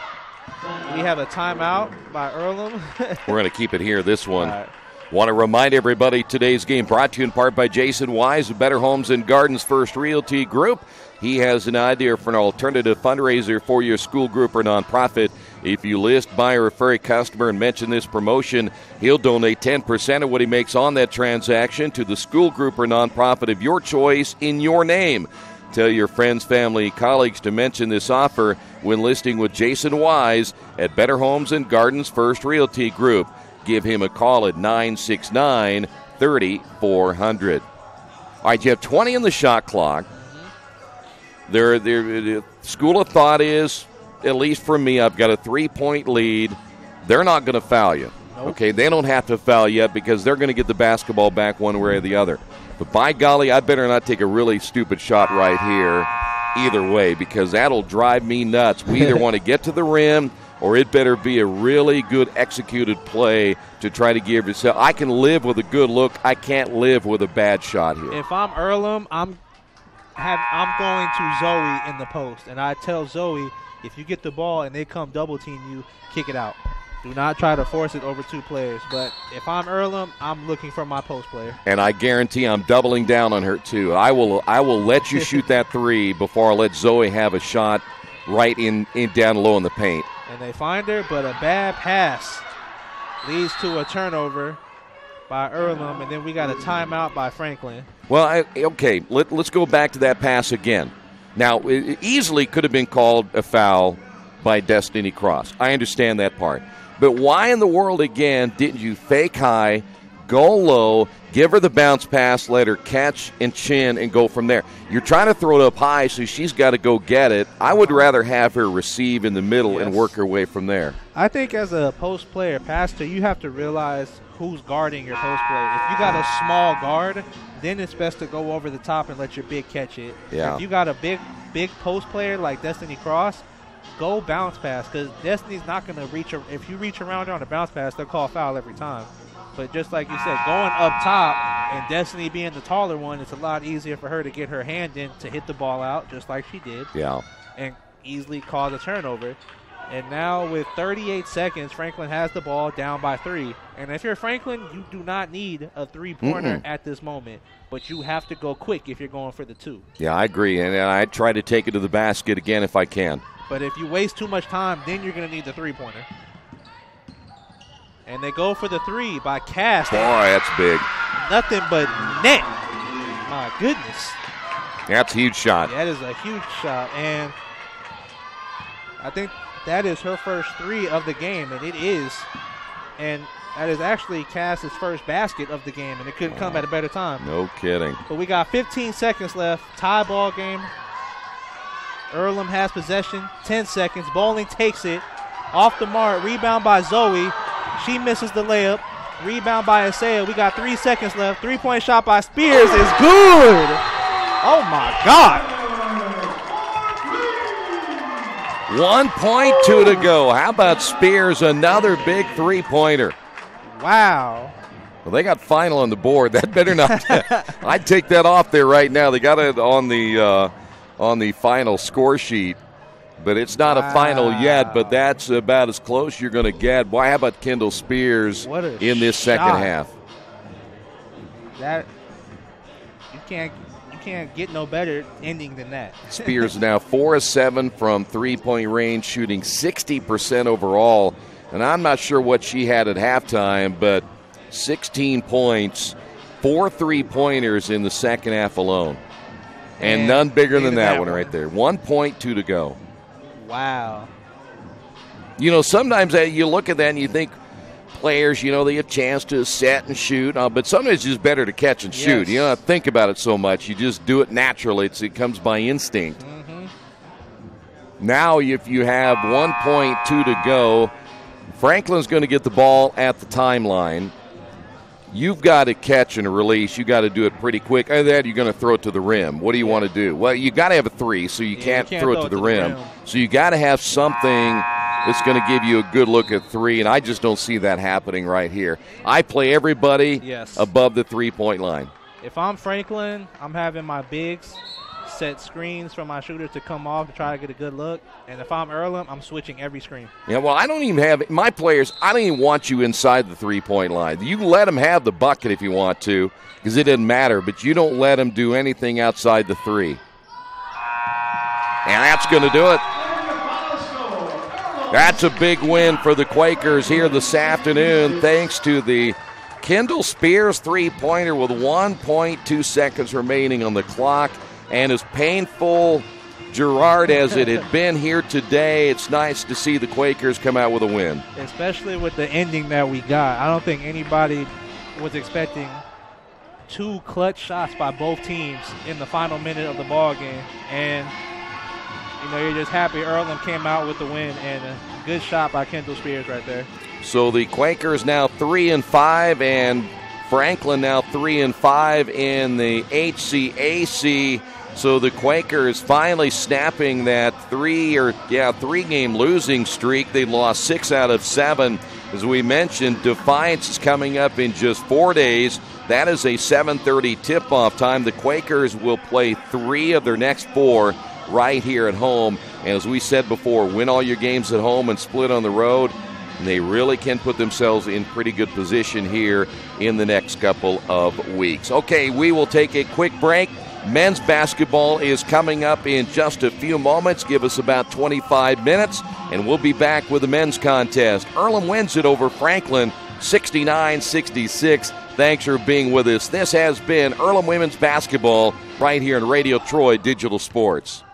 we have a timeout by Earlham. We're going to keep it here, this one. Want to remind everybody today's game brought to you in part by Jason Wise of Better Homes and Gardens First Realty Group. He has an idea for an alternative fundraiser for your school group or nonprofit. If you list, buy, or refer a customer and mention this promotion, he'll donate 10% of what he makes on that transaction to the school group or nonprofit of your choice in your name. Tell your friends, family, colleagues to mention this offer when listing with Jason Wise at Better Homes and Gardens First Realty Group. Give him a call at 969-3400. All right, you have 20 in the shot clock. The school of thought is, at least for me, I've got a 3-point lead. They're not going to foul you. Nope. Okay, they don't have to foul yet because they're going to get the basketball back one way or the other. But by golly, I better not take a really stupid shot right here either way, because that'll drive me nuts. We either want to get to the rim, or it better be a really good executed play to try to give yourself. I can live with a good look. I can't live with a bad shot here. If I'm Earlham, I'm going to Zoe in the post, and I tell Zoe, if you get the ball and they come double team you, kick it out. Do not try to force it over 2 players. But if I'm Earlham, I'm looking for my post player. And I guarantee I'm doubling down on her too. I will let you shoot that 3 before I let Zoe have a shot right in down low in the paint. And they find her, but a bad pass leads to a turnover by Earlham, and then we got a timeout by Franklin. Well, let's go back to that pass again. Now, it easily could have been called a foul by Destiny Cross. I understand that part. But why in the world, again, didn't you fake high, go low, give her the bounce pass, let her catch and chin and go from there? You're trying to throw it up high, so she's got to go get it. I would rather have her receive in the middle and work her way from there. I think as a post player, Pastor, you have to realize who's guarding your post player. If you got a small guard, then it's best to go over the top and let your big catch it. Yeah. If you got a big post player like Destiny Cross, go bounce pass, because Destiny's not going to reach. If you reach around her on a bounce pass, they'll call foul every time. But just like you said, going up top and Destiny being the taller one, it's a lot easier for her to get her hand in to hit the ball out, just like she did. Yeah. And easily cause a turnover. And now with 38 seconds, Franklin has the ball down by 3. And if you're Franklin, you do not need a 3-pointer at this moment. But you have to go quick if you're going for the 2. Yeah, I agree. And I try to take it to the basket again if I can. But if you waste too much time, then you're going to need the 3-pointer. And they go for the 3 by Cass. Boy, that's big. Nothing but net. My goodness. That's a huge shot. That is a huge shot. And I think that is her first 3 of the game, and it is. And that is actually Cass's first basket of the game, and it couldn't come at a better time. No kidding. But we got 15 seconds left. Tie ball game. Earlham has possession. 10 seconds. Bowling takes it. Off the mark. Rebound by Zoe. She misses the layup. Rebound by Isaiah. We got 3 seconds left. 3-point shot by Spears is good. Oh, my God. 1.2 to go. How about Spears? Another big three-pointer. Wow. Well, they got final on the board. That better not. I'd take that off there right now. They got it on the final score sheet, but it's not a final yet. But that's about as close you're going to get. Why? How about Kendall Spears in this second half? That you can't get no better ending than that. Spears now 4 of 7 from three-point range, shooting 60% overall. And I'm not sure what she had at halftime, but 16 points, 4 three-pointers in the second half alone. And none bigger than that one right there. 1.2 to go. Wow. You know, sometimes you look at that and you think players, you know, they get a chance to set and shoot. But sometimes it's just better to catch and shoot. Yes. You don't have to think about it so much. You just do it naturally. It comes by instinct. Mm-hmm. Now if you have 1.2 to go, Franklin's going to get the ball at the timeline. You've got to catch and release. You've got to do it pretty quick. Other than that, you're going to throw it to the rim. What do you want to do? Well, you got to have a three, so you can't throw it to the rim. So you got to have something that's going to give you a good look at three, and I just don't see that happening right here. I play everybody above the three-point line. If I'm Franklin, I'm having my bigs set screens for my shooters to come off to try to get a good look. And if I'm Earlham, I'm switching every screen. Yeah, well, I don't even have – my players, I don't even want you inside the three-point line. You let them have the bucket if you want to because it doesn't matter, but you don't let them do anything outside the three. And that's going to do it. That's a big win for the Quakers here this afternoon thanks to the Kendall Spears three-pointer with 1.2 seconds remaining on the clock. And as painful, Gerard, as it had been here today, it's nice to see the Quakers come out with a win. Especially with the ending that we got. I don't think anybody was expecting 2 clutch shots by both teams in the final minute of the ball game. And, you know, you're just happy Earlham came out with the win, and a good shot by Kendall Spears right there. So the Quakers now 3-5, and Franklin now 3-5 in the HCAC. So the Quakers finally snapping that 3-game losing streak. They lost 6 out of 7. As we mentioned, Defiance is coming up in just 4 days. That is a 7:30 tip-off time. The Quakers will play 3 of their next 4 right here at home. And as we said before, win all your games at home and split on the road. And they really can put themselves in pretty good position here in the next couple of weeks. Okay, we will take a quick break. Men's basketball is coming up in just a few moments. Give us about 25 minutes, and we'll be back with the men's contest. Earlham wins it over Franklin, 69-66. Thanks for being with us. This has been Earlham Women's Basketball right here in Radio Troy Digital Sports.